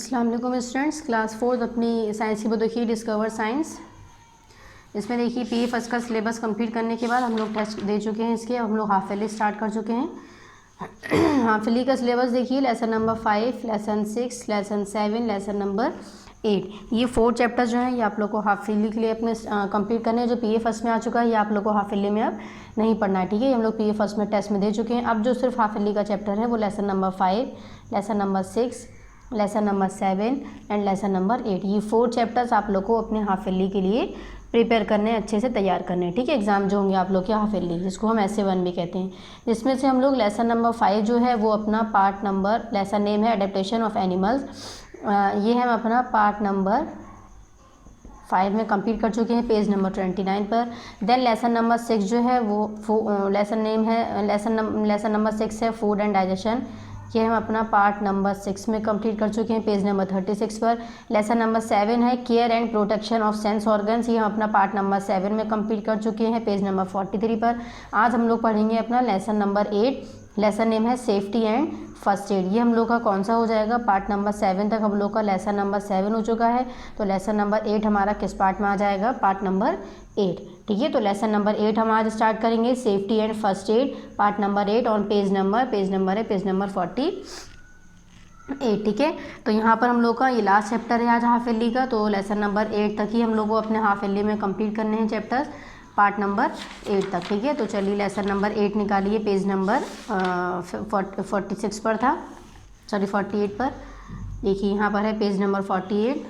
अस्सलाम वालेकुम students, class 4 अपनी साइंस की बुक देखिए डिस्कवर साइंस। इसमें देखिए पीए फर्स्ट का सिलेबस कंप्लीट करने के बाद हम लोग टेस्ट दे चुके हैं इसके। अब हम लोग हाफ ईयरली स्टार्ट कर चुके हैं। हाफ ईयरली का सिलेबस देखिए lesson number 5, lesson 6, lesson 7, lesson number 8। ये 4 चैप्टर जो हैं ये आप लोग को हाफ ईयरली के लिए अपने कंप्लीट करने हैं। जो पीए फर्स्ट में आ चुका है ये आप लोग को हाफ ईयरली में अब नहीं पढ़ना है, ठीक है। हम लोग पीए फर्स्ट में टेस्ट में दे चुके हैं। अब जो सिर्फ हाफ ईयरली का चैप्टर है वो lesson number 5, lesson number 6, lesson number 7 and lesson number 8। ये 4 चैप्टर्स आप लोग को अपने हाफ ईयरली के लिए प्रिपेयर करने, अच्छे से तैयार करने, ठीक है। एग्जाम जो होंगे आप लोग के हाफ ईयरली, जिसको हम SA1 भी कहते हैं, जिसमें से हम लोग लेसन नंबर 5 जो है वो अपना पार्ट नंबर, लेसन नेम है एडेप्टेशन ऑफ एनिमल्स, ये हम अपना पार्ट नंबर 5 में कंप्लीट कर चुके हैं पेज नंबर 29 पर। देन लेसन नंबर 6 जो है वो लेसन नेम है लेसन नंबर 6 है फूड एंड डाइजेशन, ये हम अपना पार्ट नंबर 6 में कंप्लीट कर चुके हैं पेज नंबर 36 पर। लेसन नंबर 7 है care and protection of sense organs, ये हम अपना पार्ट नंबर 7 में कंप्लीट कर चुके हैं पेज नंबर 43 पर। आज हम लोग पढ़ेंगे अपना लेसन नंबर 8, लेसन नेम है सेफ्टी एंड फर्स्ट एड। ये हम लोग का कौन सा हो जाएगा, पार्ट नंबर 7 तक हम लोग का लेसन नंबर 7 हो चुका है। तो लेसन नंबर 8 हमारा किस पार्ट में आ जाएगा, पार्ट नंबर 8, ठीक है। तो लेसन नंबर 8 हम आज स्टार्ट करेंगे, safety and first add, part number 8 on page number है पेज नंबर 48, ठीक है। तो यहाँ पर हम लोग का ये लास्ट चैप्टर है आज हाफ ईयरली का। तो लेसन नंबर 8 तक ही हम लोग को अपने हाफ ईयरली में कंप्लीट करने हैं चैप्टर्स, पार्ट नंबर 8 तक, ठीक है। तो चलिए लेसन नंबर 8 निकालिए, पेज नंबर 46 पर था, सॉरी 48 पर। देखिए यहाँ पर है page number 48,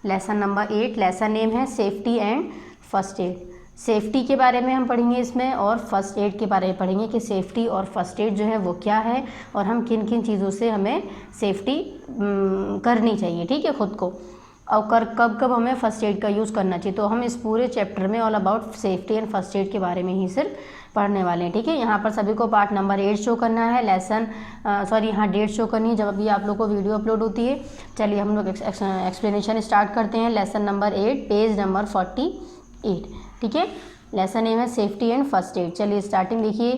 lesson number 8, lesson name है safety and first aid. Safety के बारे में हम पढ़ेंगे इसमें, और फर्स्ट एड के बारे में पढ़ेंगे कि सेफ्टी और फर्स्ट एड जो है वो क्या है, और हम किन किन चीज़ों से हमें सेफ्टी करनी चाहिए, ठीक है, खुद को, और कब कब हमें फ़र्स्ट एड का यूज़ करना चाहिए। तो हम इस पूरे चैप्टर में all about safety and first add के बारे में ही सिर्फ पढ़ने वाले हैं, ठीक है। यहाँ पर सभी को पार्ट नंबर 8 शो करना है, यहाँ डेट शो करनी है जब भी आप लोग को वीडियो अपलोड होती है। चलिए हम लोग एक्सप्लेनेशन स्टार्ट करते हैं। लेसन नंबर 8 पेज नंबर 48, ठीक है। लेसन नेम है सेफ्टी एंड फर्स्ट एड। चलिए स्टार्टिंग देखिए,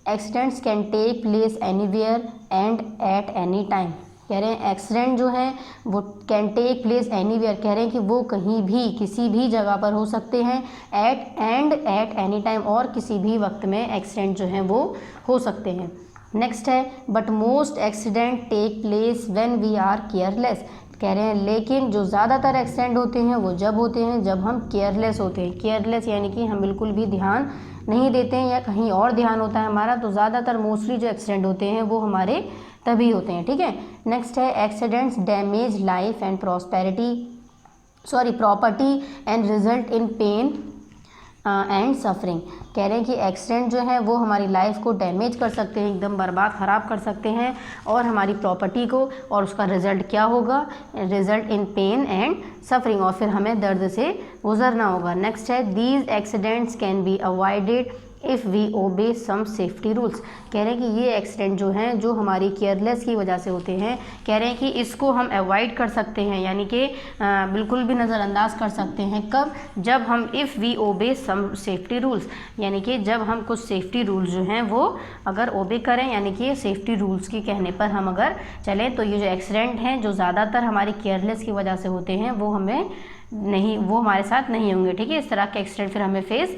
accidents can take place anywhere and at any time. कह रहे हैं एक्सीडेंट जो है वो कैन टेक प्लेस एनीवेयर, कह रहे हैं कि वो कहीं भी किसी भी जगह पर हो सकते हैं, एट एनी टाइम, और किसी भी वक्त में एक्सीडेंट जो है वो हो सकते हैं। नेक्स्ट है but most accident take place when we are careless. कह रहे हैं लेकिन जो ज़्यादातर एक्सीडेंट होते हैं वो जब होते हैं जब हम केयरलेस होते हैं। केयरलेस यानी कि हम बिल्कुल भी ध्यान नहीं देते हैं या कहीं और ध्यान होता है हमारा। तो ज़्यादातर मोस्टली जो एक्सीडेंट होते हैं वो हमारे तभी होते हैं, ठीक है। नेक्स्ट है accidents damage life and property and result in pain and suffering. कह रहे हैं कि एक्सीडेंट जो है वो हमारी लाइफ को डैमेज कर सकते हैं, एकदम बर्बाद ख़राब कर सकते हैं, और हमारी प्रॉपर्टी को, और उसका रिज़ल्ट क्या होगा, result in pain and suffering, और फिर हमें दर्द से गुजरना होगा। नेक्स्ट है these accidents can be avoided if we obey some safety rules. कह रहे हैं कि ये एक्सीडेंट जो हैं जो हमारी केयरलेस की वजह से होते हैं, कह रहे हैं कि इसको हम अवॉइड कर सकते हैं, यानी कि बिल्कुल भी नज़रअंदाज कर सकते हैं। कब, जब हम if we obey some safety rules, यानी कि जब हम कुछ सेफ्टी रूल्स जो हैं वो अगर ओबे करें, यानी कि सेफ्टी रूल्स के कहने पर हम अगर चलें, तो ये जो एक्सीडेंट हैं जो ज़्यादातर हमारी केयरलेस की वजह से होते हैं वो हमारे साथ नहीं होंगे, ठीक है। इस तरह के एक्सीडेंट फिर हमें फेस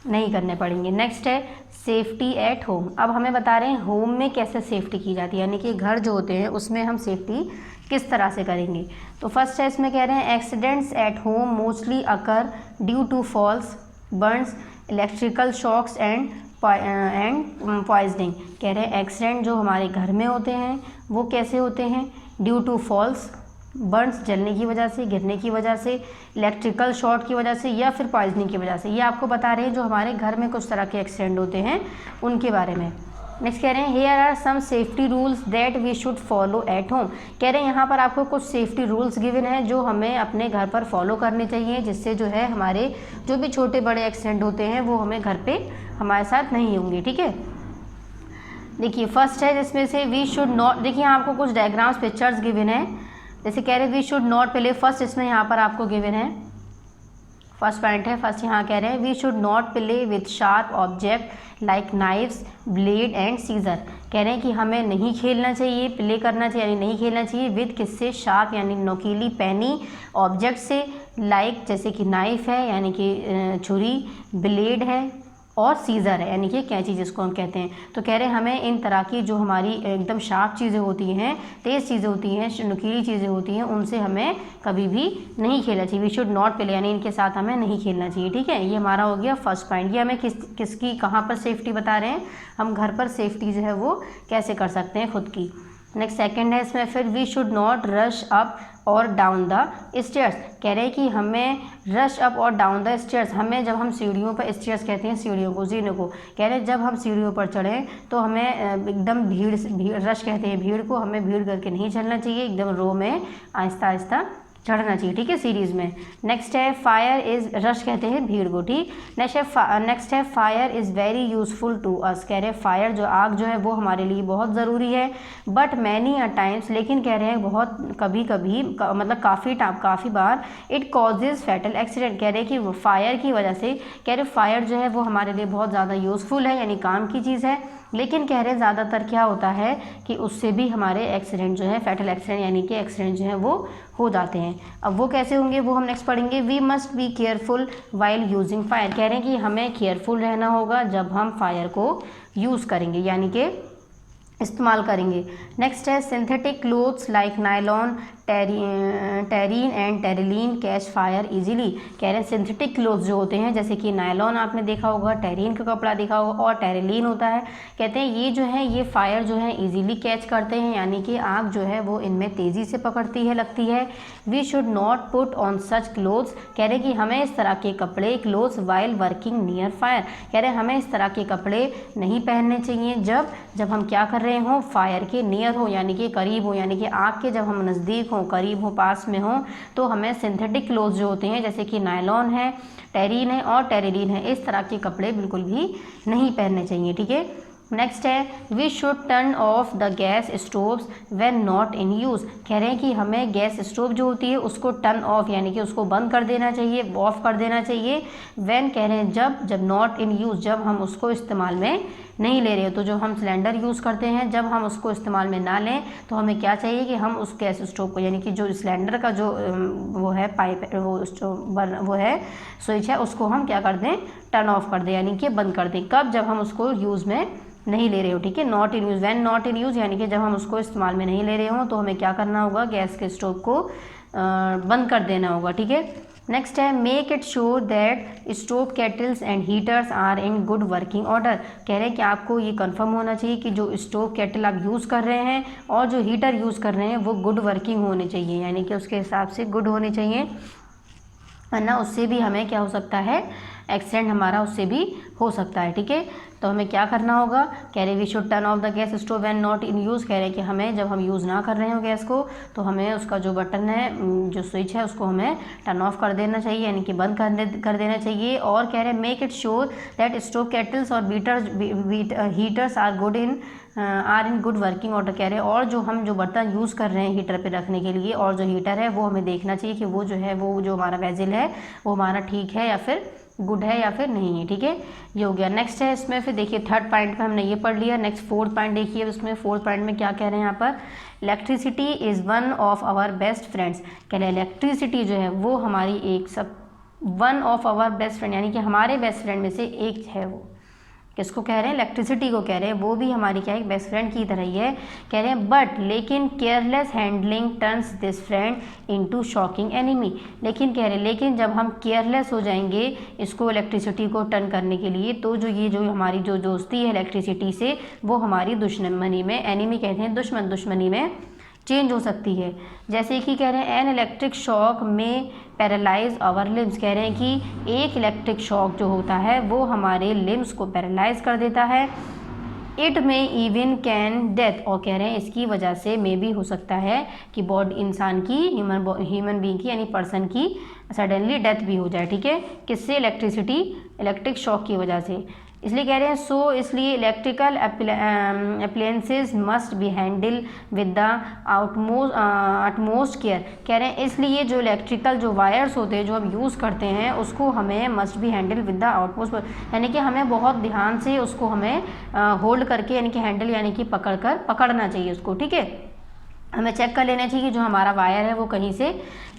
नहीं करने पड़ेंगे। नेक्स्ट है सेफ्टी एट होम। अब हमें बता रहे हैं होम में कैसे सेफ्टी की जाती है, यानी कि घर जो होते हैं उसमें हम सेफ्टी किस तरह से करेंगे। तो फर्स्ट है इसमें कह रहे हैं accidents at home mostly occur due to falls, burns, electrical shocks and poisoning. कह रहे हैं एक्सीडेंट जो हमारे घर में होते हैं वो कैसे होते हैं, ड्यू टू फॉल्स, बर्न्स जलने की वजह से, गिरने की वजह से, इलेक्ट्रिकल शॉर्ट की वजह से, या फिर पॉइजनिंग की वजह से। ये आपको बता रहे हैं जो हमारे घर में कुछ तरह के एक्सीडेंट होते हैं उनके बारे में। नेक्स्ट कह रहे हैं here are some safety rules that we should follow at home. कह रहे हैं यहाँ पर आपको कुछ सेफ्टी रूल्स गिवन हैं जो हमें अपने घर पर फॉलो करने चाहिए, जिससे जो है हमारे जो भी छोटे बड़े एक्सीडेंट होते हैं वो हमें घर पे हमारे साथ नहीं होंगे, ठीक है। देखिए फर्स्ट है जिसमें से वी शुड नॉट, देखिए आपको कुछ डायग्राम्स पिक्चर्स गिवन है, जैसे कह रहे वी शुड नॉट, पहले फर्स्ट इसमें यहाँ पर आपको गिवन है फर्स्ट पॉइंट है, फर्स्ट यहाँ कह रहे हैं we should not play with sharp object like knifes, blade and scissor. कह रहे हैं कि हमें नहीं खेलना चाहिए, प्ले करना चाहिए यानी नहीं खेलना चाहिए विथ किससे, शार्प यानी नोकीली पैनी ऑब्जेक्ट से, लाइक जैसे कि नाइफ है यानी कि छुरी, ब्लेड है और सीज़र है यानी कि कैंची जिसको हम कहते हैं। तो कह रहे हैं हमें इन तरह की जो हमारी एकदम शार्प चीज़ें होती हैं, तेज़ चीज़ें होती हैं, नुकीली चीज़ें होती हैं, उनसे हमें कभी भी नहीं खेलना चाहिए। वी शुड नॉट प्ले यानी इनके साथ हमें नहीं खेलना चाहिए। ठीक है, ये हमारा हो गया फर्स्ट पॉइंट। ये हमें किसकी कहाँ पर सेफ्टी बता रहे हैं, हम घर पर सेफ्टी जो है वो कैसे कर सकते हैं खुद की। नेक्स्ट सेकंड है इसमें फिर we should not rush up और डाउन द स्टेयर्स। कह रहे हैं कि हमें रश अप और डाउन द स्टेयर्स, हमें जब हम सीढ़ियों पर, स्टेयर्स कहते हैं सीढ़ियों को, जीने को, कह रहे हैं जब हम सीढ़ियों पर चढ़ें तो हमें एकदम भीड़ रश कहते हैं भीड़ को, हमें भीड़ करके नहीं चलना चाहिए, एकदम रो में आहिस्ता आहिस्ता चढ़ना चाहिए। ठीक है, सीरीज़ में। नेक्स्ट है फायर इज़, रश कहते हैं भीड़ को। ठीक, नेक्स्ट है fire is very useful to us. कह रहे हैं फायर जो आग जो है वो हमारे लिए बहुत ज़रूरी है, बट मैनी अ टाइम्स, लेकिन कह रहे हैं बहुत कभी कभी मतलब काफ़ी बार इट कॉजेज़ फैटल एक्सीडेंट। कह रहे हैं कि फायर की वजह से, कह रहे फायर जो है वो हमारे लिए बहुत ज़्यादा यूज़फुल है यानी काम की चीज़ है, लेकिन कह रहे हैं ज़्यादातर क्या होता है कि उससे भी हमारे एक्सीडेंट जो है, फैटल एक्सीडेंट यानी कि एक्सीडेंट जो है वो हो जाते हैं। अब वो कैसे होंगे वो हम नेक्स्ट पढ़ेंगे। We must be careful while using fire. कह रहे हैं कि हमें केयरफुल रहना होगा जब हम फायर को यूज़ करेंगे यानी कि इस्तेमाल करेंगे। नेक्स्ट है synthetic clothes like nylon, terrain and terylene catch fire easily. कह रहे हैं सिंथेटिक क्लोथ्स जो होते हैं जैसे कि नायलॉन आपने देखा होगा, टेरीन का कपड़ा देखा होगा और टेरिलीन होता है, कहते हैं ये जो है ये फायर जो है इजीली कैच करते हैं यानी कि आग जो है वो इनमें तेज़ी से पकड़ती है, लगती है। We should not put on such clothes. कह रहे हैं कि हमें इस तरह के कपड़े, clothes while working near fire, कह रहे हैं हमें इस तरह के कपड़े नहीं पहनने चाहिए जब हम क्या कर रहे हों, फायर के नियर हो यानी कि करीब हो, यानी कि आग के जब हम नज़दीक हों, करीब हो, पास में हों, तो हमें सिंथेटिक क्लोथ जो होते हैं जैसे कि नायलॉन है, टेरीन है और टेरिलीन है, इस तरह के कपड़े बिल्कुल भी नहीं पहनने चाहिए। ठीक है, नेक्स्ट है we should turn off the gas stoves when not in use. कह रहे हैं कि हमें गैस स्टोव जो होती है उसको टर्न ऑफ यानी कि उसको बंद कर देना चाहिए, ऑफ कर देना चाहिए। व्हेन कह रहे हैं जब नॉट इन यूज़, जब हम उसको इस्तेमाल में नहीं ले रहे हो। तो जो हम सिलेंडर यूज़ करते हैं जब हम उसको इस्तेमाल में ना लें तो हमें क्या चाहिए कि हम उस गैस स्टोव को यानी कि जो सिलेंडर का जो वो है पाइप, वो है स्विच है, उसको हम क्या कर दें, टर्न ऑफ कर दें यानी कि बंद कर दें। कब, जब हम उसको यूज़ में नहीं ले रहे हो। ठीक है, not in use, when not in use यानी कि जब हम उसको इस्तेमाल में नहीं ले रहे हो तो हमें क्या करना होगा, गैस के स्टोव को बंद कर देना होगा। ठीक है, नेक्स्ट है make it sure that stove kettles and heaters are in good working order. कह रहे हैं कि आपको ये कंफर्म होना चाहिए कि जो स्टोव केटल आप यूज़ कर रहे हैं और जो हीटर यूज़ कर रहे हैं वो गुड वर्किंग होने चाहिए यानी कि उसके हिसाब से गुड होने चाहिए, वरना उससे भी हमें क्या हो सकता है, एक्सीडेंट हमारा उससे भी हो सकता है। ठीक है, तो हमें क्या करना होगा, कह रहे we should turn off the gas stove when not in use. कह रहे हैं कि हमें जब हम यूज़ ना कर रहे हो गैस को तो हमें उसका जो बटन है, जो स्विच है, उसको हमें टर्न ऑफ कर देना चाहिए यानी कि बंद कर देना चाहिए। और कह रहे हैं make it sure that stove kettles और heaters are in good working order. कह रहे हैं और जो बर्तन यूज़ कर रहे हैं हीटर पे रखने के लिए और जो हीटर है वो हमें देखना चाहिए कि वो जो है वो जो हमारा वेजिल है वो हमारा ठीक है या फिर गुड है या फिर नहीं है। ठीक है, ये हो गया। नेक्स्ट है इसमें फिर देखिए थर्ड पॉइंट पे हमने ये पढ़ लिया। नेक्स्ट फोर्थ पॉइंट देखिए, उसमें फोर्थ पॉइंट में क्या कह रहे हैं यहाँ पर, electricity is one of our best friends. कह रहे हैं इलेक्ट्रिसिटी जो है वो हमारी one of our best friend यानी कि हमारे बेस्ट फ्रेंड में से एक है। वो किसको कह रहे हैं, इलेक्ट्रिसिटी को कह रहे हैं, वो भी हमारी क्या है, बेस्ट फ्रेंड की तरह ही है। कह रहे हैं बट लेकिन careless handling turns this friend into shocking enemy. लेकिन कह रहे हैं लेकिन जब हम केयरलेस हो जाएंगे इसको, इलेक्ट्रिसिटी को टर्न करने के लिए, तो जो हमारी जो दोस्ती है इलेक्ट्रिसिटी से वो हमारी दुश्मनी में, एनिमी कहते हैं दुश्मनी में चेंज हो सकती है। जैसे कि कह रहे हैं एन इलेक्ट्रिक शॉक में पैरालाइज आवर लिम्स। कह रहे हैं कि एक इलेक्ट्रिक शॉक जो होता है वो हमारे लिम्स को पैरालाइज कर देता है। इट में इवन कैन डेथ, और कह रहे हैं इसकी वजह से में भी हो सकता है कि बॉडी इंसान की, ह्यूमन बीइंग की यानी पर्सन की सडनली डेथ भी हो जाए। ठीक है, किससे, इलेक्ट्रिक शॉक की वजह से। इसलिए कह रहे हैं सो, इसलिए electrical appliances must be handle with the utmost care. कह रहे हैं इसलिए जो इलेक्ट्रिकल जो वायर्स होते हैं जो हम यूज़ करते हैं उसको हमें must be handle with the outmost, यानी कि हमें बहुत ध्यान से उसको हमें होल्ड करके यानी कि हैंडल यानी कि पकड़ना चाहिए उसको, ठीक है। हमें चेक कर लेना चाहिए कि जो हमारा वायर है वो कहीं से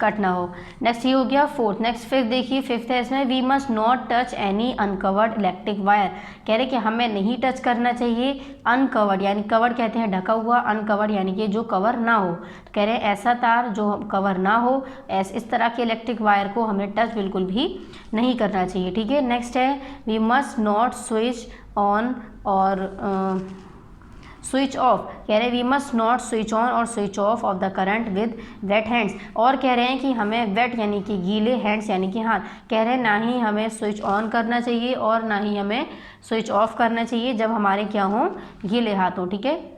कट ना हो। नेक्स्ट ये हो गया फोर्थ। नेक्स्ट फिफ्थ देखिए, फिफ्थ है इसमें we must not touch any uncovered electric wire. कह रहे कि हमें नहीं टच करना चाहिए अनकवर्ड, यानी कवर्ड कहते हैं ढका हुआ, अनकवर्ड यानी कि जो कवर ना हो। तो कह रहे हैं ऐसा तार जो कवर ना हो, इस तरह के इलेक्ट्रिक वायर को हमें टच बिल्कुल भी नहीं करना चाहिए, ठीक है। नेक्स्ट है we must not switch on और स्विच ऑफ। कह रहे हैं we must not switch on और switch off the current with wet hands. और कह रहे हैं कि हमें वेट यानी कि गीले हैंड्स यानी कि हाथ, कह रहे हैं ना ही हमें स्विच ऑन करना चाहिए और ना ही हमें स्विच ऑफ करना चाहिए जब हमारे क्या हों, गीले हाथ हों, ठीक है।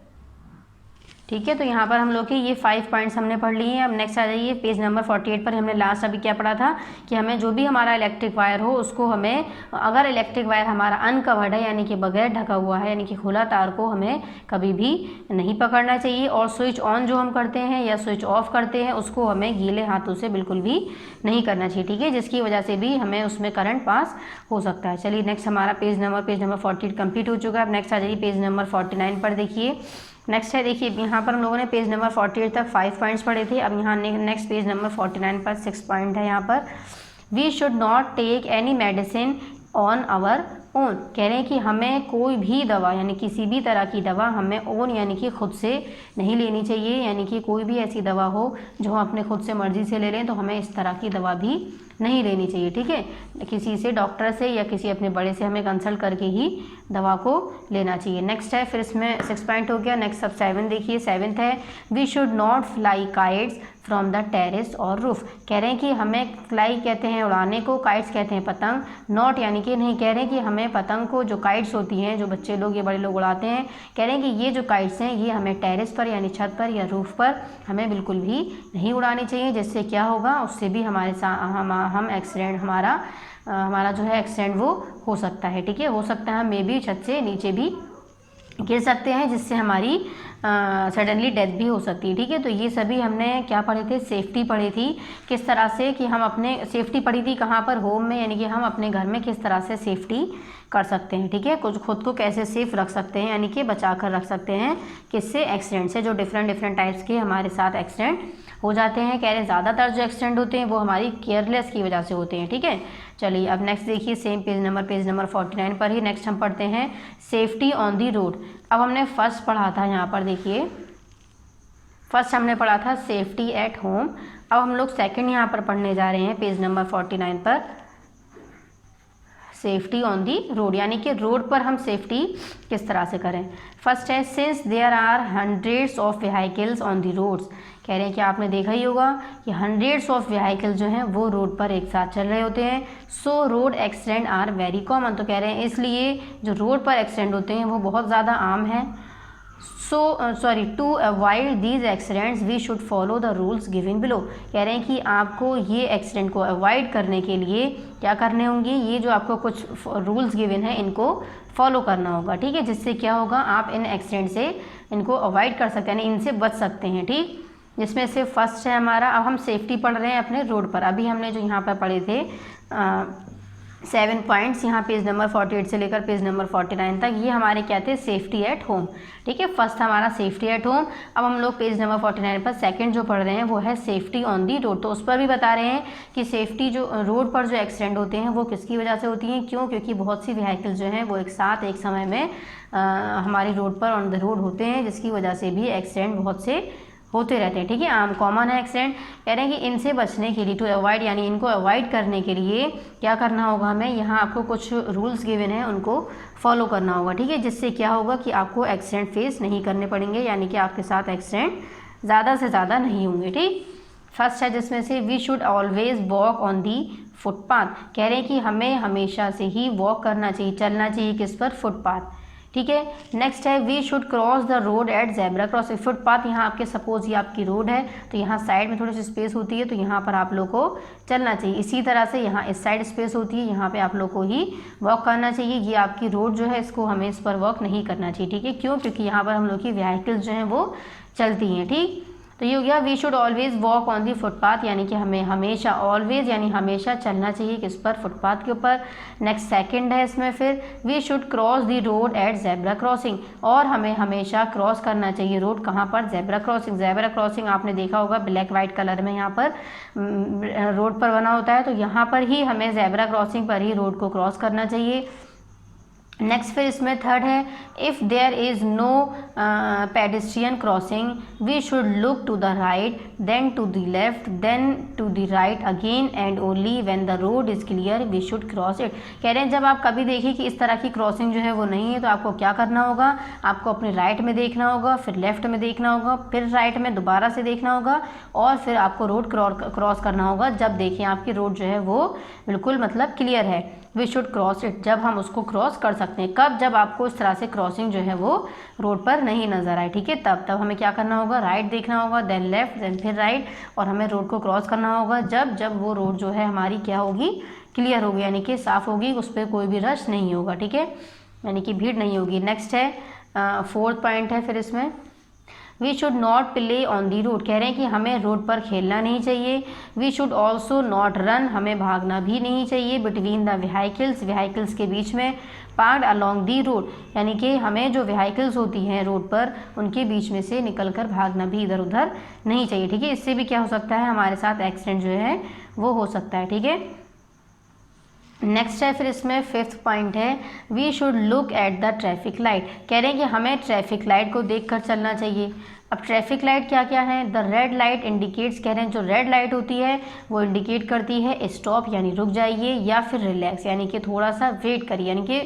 ठीक है, तो यहाँ पर हम लोग के ये 5 पॉइंट्स हमने पढ़ लिए हैं। अब नेक्स्ट आ जाइए पेज नंबर 48 पर। हमने लास्ट अभी क्या पढ़ा था कि हमें जो भी हमारा इलेक्ट्रिक वायर हो उसको हमें, अगर इलेक्ट्रिक वायर हमारा अनकवर्ड है यानी कि बगैर ढका हुआ है यानी कि खुला तार को हमें कभी भी नहीं पकड़ना चाहिए। और स्विच ऑन जो हम करते हैं या स्विच ऑफ करते हैं उसको हमें गीले हाथों से बिल्कुल भी नहीं करना चाहिए, ठीक है, जिसकी वजह से भी हमें उसमें करंट पास हो सकता है। चलिए नेक्स्ट हमारा पेज नंबर 48 कंप्लीट हो चुका है। अब नेक्स्ट आ जाइए पेज नंबर 49 पर। देखिए नेक्स्ट है, देखिए यहाँ पर हम लोगों ने पेज नंबर 48 तक 5 पॉइंट्स पढ़े थे। अब यहाँ नेक्स्ट पेज नंबर 49 पर 6 पॉइंट है। यहाँ पर we should not take any medicine on our own. कह रहे हैं कि हमें कोई भी दवा यानी किसी भी तरह की दवा हमें ओन यानी कि खुद से नहीं लेनी चाहिए, यानी कि कोई भी ऐसी दवा हो जो हम अपने खुद से मर्जी से ले लें तो हमें इस तरह की दवा भी नहीं लेनी चाहिए, ठीक है। किसी से, डॉक्टर से या किसी अपने बड़े से हमें कंसल्ट करके ही दवा को लेना चाहिए। नेक्स्ट है, फिर इसमें 6 पॉइंट हो गया। नेक्स्ट अब 7 देखिए, 7th है we should not fly kites from the terrace और रूफ। कह रहे हैं कि हमें फ्लाई कहते हैं उड़ाने को, काइट्स कहते हैं पतंग, नॉट यानी कि नहीं। कह रहे हैं कि हमें पतंग को, जो काइट्स होती हैं जो बच्चे लोग या बड़े लोग उड़ाते हैं, कह रहे हैं कि ये जो काइट्स हैं ये हमें टेरेस पर यानी छत पर या रूफ पर हमें बिल्कुल भी नहीं उड़ानी चाहिए। जिससे क्या होगा, उससे भी हमारे साथ हम एक्सीडेंट हमारा जो है एक्सीडेंट वो हो सकता है, ठीक है। हो सकता है हम मे भी छत से नीचे भी गिर सकते हैं जिससे हमारी सडनली डेथ भी हो सकती है, ठीक है। तो ये सभी हमने क्या पढ़े थे, सेफ्टी पढ़ी थी, किस तरह से कि हम अपने सेफ्टी पढ़ी थी कहाँ पर, होम में, यानी कि हम अपने घर में किस तरह से सेफ्टी कर सकते हैं, ठीक है। कुछ खुद को कैसे सेफ रख सकते हैं यानी कि बचा कर रख सकते हैं किससे, एक्सीडेंट से, जो डिफरेंट टाइप्स के हमारे साथ एक्सीडेंट हो जाते हैं। कह रहे ज़्यादातर जो एक्सीडेंट होते हैं वो हमारी केयरलेस की वजह से होते हैं, ठीक है। चलिए अब नेक्स्ट देखिए सेम पेज नंबर 49 पर ही नेक्स्ट हम पढ़ते हैं सेफ्टी ऑन दी रोड। अब हमने फर्स्ट पढ़ा था, यहाँ पर देखिए फर्स्ट हमने पढ़ा था सेफ्टी एट होम। अब हम लोग सेकंड यहाँ पर पढ़ने जा रहे हैं पेज नंबर 49 पर सेफ्टी ऑन दी रोड, यानी कि रोड पर हम सेफ्टी किस तरह से करें। फर्स्ट है since there are hundreds of vehicles on the roads. कह रहे हैं कि आपने देखा ही होगा कि हंड्रेड्स ऑफ व्हीकल जो हैं वो रोड पर एक साथ चल रहे होते हैं। So road accident are very common. तो कह रहे हैं इसलिए जो रोड पर एक्सीडेंट होते हैं वो बहुत ज़्यादा आम है। To avoid these accidents we should follow the rules given below. कह रहे हैं कि आपको ये एक्सीडेंट को अवॉइड करने के लिए क्या करने होंगे, ये जो आपको कुछ रूल्स गिवन है इनको फॉलो करना होगा, ठीक है। जिससे क्या होगा, आप इन एक्सीडेंट से इनको अवॉइड कर सकते हैं, यानी इनसे बच सकते हैं, ठीक। जिसमें से फर्स्ट है हमारा, अब हम सेफ्टी पढ़ रहे हैं अपने रोड पर। अभी हमने जो यहाँ पर पढ़े थे 7 पॉइंट्स, यहाँ पेज नंबर 48 से लेकर पेज नंबर 49 तक, ये हमारे क्या थे, सेफ्टी एट होम, ठीक है। फर्स्ट हमारा सेफ्टी एट होम। अब हम लोग पेज नंबर 49 पर सेकंड जो पढ़ रहे हैं वो है सेफ्टी ऑन दी रोड। तो उस पर भी बता रहे हैं कि सेफ्टी जो रोड पर जो एक्सीडेंट होते हैं वो किसकी वजह से होती हैं, क्यों, क्योंकि बहुत सी व्हीकल्स जो हैं वो एक साथ एक समय में हमारी रोड पर ऑन द रोड होते हैं, जिसकी वजह से भी एक्सीडेंट बहुत से होते रहते हैं, ठीक है। आम कॉमन है एक्सीडेंट। कह रहे हैं कि इनसे बचने के लिए, टू अवॉइड यानी इनको अवॉइड करने के लिए क्या करना होगा हमें, यहाँ आपको कुछ रूल्स गिवन हैं उनको फॉलो करना होगा, ठीक है। जिससे क्या होगा कि आपको एक्सीडेंट फेस नहीं करने पड़ेंगे, यानी कि आपके साथ एक्सीडेंट ज़्यादा से ज़्यादा नहीं होंगे, ठीक। फर्स्ट है जिसमें से we should always walk on the footpath. कह रहे हैं कि हमें हमेशा से ही वॉक करना चाहिए, चलना चाहिए किस पर, फुटपाथ। ठीक है। नेक्स्ट है we should cross the road at zebra crossing. Footpath यहाँ आपके सपोज ये आपकी रोड है तो यहाँ साइड में थोड़ी सी स्पेस होती है तो यहाँ पर आप लोग को चलना चाहिए। इसी तरह से यहाँ इस साइड स्पेस होती है, यहाँ पे आप लोग को ही वॉक करना चाहिए। ये आपकी रोड जो है इसको हमें इस पर वॉक नहीं करना चाहिए, ठीक है। क्यों? क्योंकि यहाँ पर हम लोग की व्हीकल्स जो हैं वो चलती हैं, ठीक। तो ये हो गया we should always walk on the footpath, यानी कि हमें हमेशा ऑलवेज यानी हमेशा चलना चाहिए किस पर? फुटपाथ के ऊपर। नेक्स्ट सेकंड है इसमें फिर we should cross the road at zebra crossing, और हमें हमेशा क्रॉस करना चाहिए रोड कहाँ पर? Zebra crossing. जेब्रा क्रॉसिंग आपने देखा होगा ब्लैक वाइट कलर में यहाँ पर रोड पर बना होता है, तो यहाँ पर ही हमें जेब्रा क्रॉसिंग पर ही रोड को क्रॉस करना चाहिए। नेक्स्ट फिर इसमें थर्ड है if there is no pedestrian crossing we should look to the right then to the left then to the right again and only when the road is clear we should cross it. कह रहे हैं जब आप कभी देखिए कि इस तरह की क्रॉसिंग जो है वो नहीं है तो आपको क्या करना होगा? आपको अपने राइट में देखना होगा, फिर लेफ्ट में देखना होगा, फिर राइट में दोबारा से देखना होगा और फिर आपको रोड क्रॉस करना होगा जब देखिए आपकी रोड जो है वो बिल्कुल मतलब क्लियर है। वी शुड क्रॉस इट, जब हम उसको क्रॉस कर सकते हैं। कब? जब आपको इस तरह से क्रॉसिंग जो है वो रोड पर नहीं नजर आए, ठीक है। तब हमें क्या करना होगा? राइट देखना होगा, देन लेफ्ट, देन फिर राइट, और हमें रोड को क्रॉस करना होगा जब वो रोड जो है हमारी क्या होगी? क्लियर होगी, यानी कि साफ़ होगी, उस पर कोई भी रश नहीं होगा, ठीक है, यानी कि भीड़ नहीं होगी। नेक्स्ट है फोर्थ पॉइंट है फिर इसमें we should not play on the road. कह रहे हैं कि हमें रोड पर खेलना नहीं चाहिए। We should also not run, हमें भागना भी नहीं चाहिए। बिटवीन द व्हीकल्स के बीच में। पार्क्ड अलॉन्ग दी रोड, यानी कि हमें जो व्हीकल्स होती हैं रोड पर उनके बीच में से निकलकर भागना भी इधर उधर नहीं चाहिए, ठीक है। इससे भी क्या हो सकता है? हमारे साथ एक्सीडेंट जो है वो हो सकता है, ठीक है। नेक्स्ट है फिर इसमें फिफ्थ पॉइंट है we should look at the traffic light. कह रहे हैं कि हमें ट्रैफिक लाइट को देखकर चलना चाहिए। अब ट्रैफिक लाइट क्या क्या है? द रेड लाइट इंडिकेट्स, कह रहे हैं जो रेड लाइट होती है वो इंडिकेट करती है स्टॉप यानी रुक जाइए, या फिर रिलैक्स यानी कि थोड़ा सा वेट करिए, यानी कि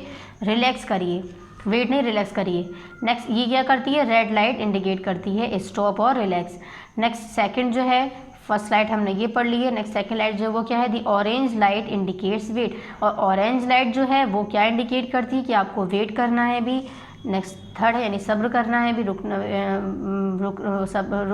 रिलैक्स करिए, वेट नहीं रिलैक्स करिए। नेक्स्ट ये क्या करती है? रेड लाइट इंडिकेट करती है स्टॉप और रिलैक्स। नेक्स्ट सेकंड जो है फर्स्ट लाइट हमने ये पढ़ ली है। नेक्स्ट सेकंड लाइट जो है वो क्या है? The orange light indicates wait, और ऑरेंज लाइट जो है वो क्या इंडिकेट करती है? कि आपको वेट करना है भी। नेक्स्ट थर्ड है यानी सब्र करना है भी,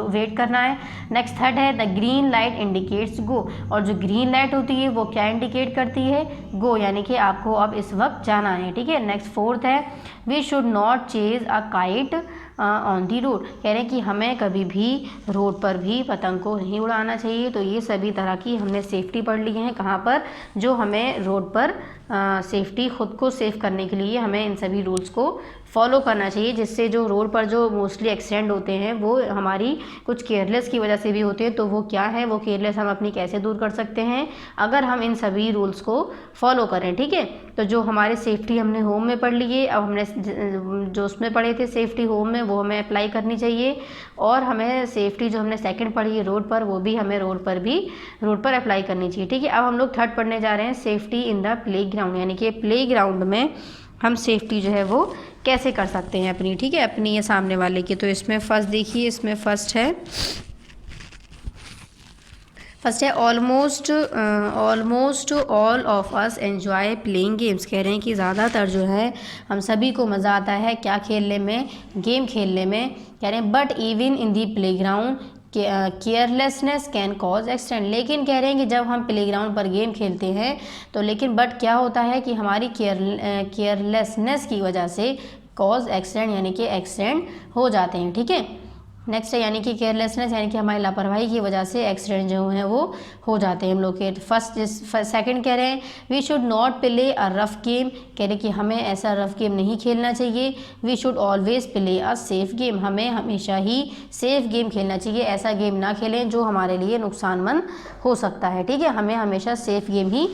वेट करना है। नेक्स्ट थर्ड है द ग्रीन लाइट इंडिकेट्स गो, और जो ग्रीन लाइट होती है वो क्या इंडिकेट करती है? गो, यानी कि आपको अब इस वक्त जाना है, ठीक है। नेक्स्ट फोर्थ है we should not chase a kite on the road. कह रहे हैं कि हमें कभी भी रोड पर भी पतंग को नहीं उड़ाना चाहिए। तो ये सभी तरह की हमने सेफ्टी पढ़ ली है कहाँ पर? जो हमें रोड पर सेफ्टी खुद को सेफ करने के लिए हमें इन सभी रूल्स को फॉलो करना चाहिए, जिससे जो रोड पर जो मोस्टली एक्सीडेंट होते हैं वो हमारी कुछ केयरलेस की वजह से भी होते हैं। तो वो क्या है? वो केयरलेस हम अपनी कैसे दूर कर सकते हैं? अगर हम इन सभी रूल्स को फॉलो करें, ठीक है। तो जो हमारी सेफ्टी हमने होम में पढ़ ली है, अब हमने जो उसमें पढ़े थे सेफ्टी होम में वो हमें अप्लाई करनी चाहिए, और हमें सेफ्टी जो हमने सेकंड पढ़ी है रोड पर वो भी हमें रोड पर अप्लाई करनी चाहिए, ठीक है। अब हम लोग थर्ड पढ़ने जा रहे हैं safety in the play ground, यानी कि प्ले ग्राउंड में हम सेफ्टी जो है वो कैसे कर सकते हैं अपनी, ठीक है, अपनी या सामने वाले की। तो इसमें फर्स्ट देखिए, इसमें फर्स्ट है almost all of us enjoy playing games. कह रहे हैं कि ज़्यादातर जो है हम सभी को मज़ा आता है क्या खेलने में? गेम खेलने में। कह रहे हैं but even in the play ground carelessness can cause accident. लेकिन कह रहे हैं कि जब हम प्लेग्राउंड पर गेम खेलते हैं तो लेकिन बट क्या होता है कि हमारी केयरलेसनेस की वजह से कॉज एक्सीडेंट, यानी कि एक्सीडेंट हो जाते हैं, ठीक है। नेक्स्ट है यानी कि केयरलेसनेस, यानी कि हमारी लापरवाही की वजह से एक्सीडेंट जो हैं वो हो जाते हैं हम लोग के। सेकंड कह रहे हैं we should not play a rough game. कह रहे हैं कि हमें ऐसा रफ गेम नहीं खेलना चाहिए। We should always play a safe game, हमें हमेशा ही सेफ गेम खेलना चाहिए। ऐसा गेम ना खेलें जो हमारे लिए नुकसानमंद हो सकता है, ठीक है। हमें हमेशा सेफ गेम ही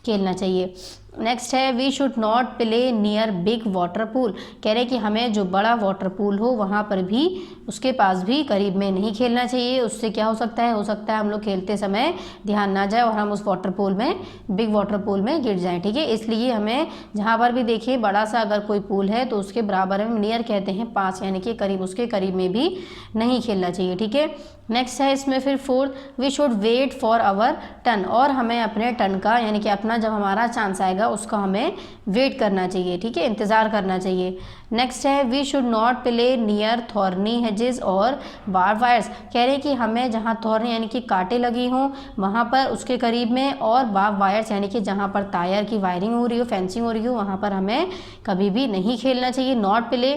खेलना चाहिए। नेक्स्ट है we should not play near big water pool. कह रहे हैं कि हमें जो बड़ा वाटर पूल हो वहाँ पर भी, उसके पास भी करीब में नहीं खेलना चाहिए। उससे क्या हो सकता है हम लोग खेलते समय ध्यान ना जाए और हम उस वाटर पूल में, बिग वाटर पूल में गिर जाएं, ठीक है। इसलिए हमें जहाँ पर भी देखिए बड़ा सा अगर कोई पूल है तो उसके बराबर में, नियर कहते हैं पास, यानी कि करीब, उसके करीब में भी नहीं खेलना चाहिए, ठीक है। नेक्स्ट है इसमें फिर fourth we should wait for our turn, और हमें अपने टर्न का, यानी कि अपना जब हमारा चांस आएगा ज़्यादा उसका हमें वेट करना चाहिए, ठीक है, इंतज़ार करना चाहिए। नेक्स्ट है we should not play near thorny hedges और बार वायर्स। कह रहे हैं कि हमें जहाँ थॉर्नी यानी कि कांटे लगी हों वहाँ पर उसके करीब में, और बार वायर्स यानी कि जहाँ पर टायर की वायरिंग हो रही हो, फेंसिंग हो रही हो, वहाँ पर हमें कभी भी नहीं खेलना चाहिए, नॉट प्ले।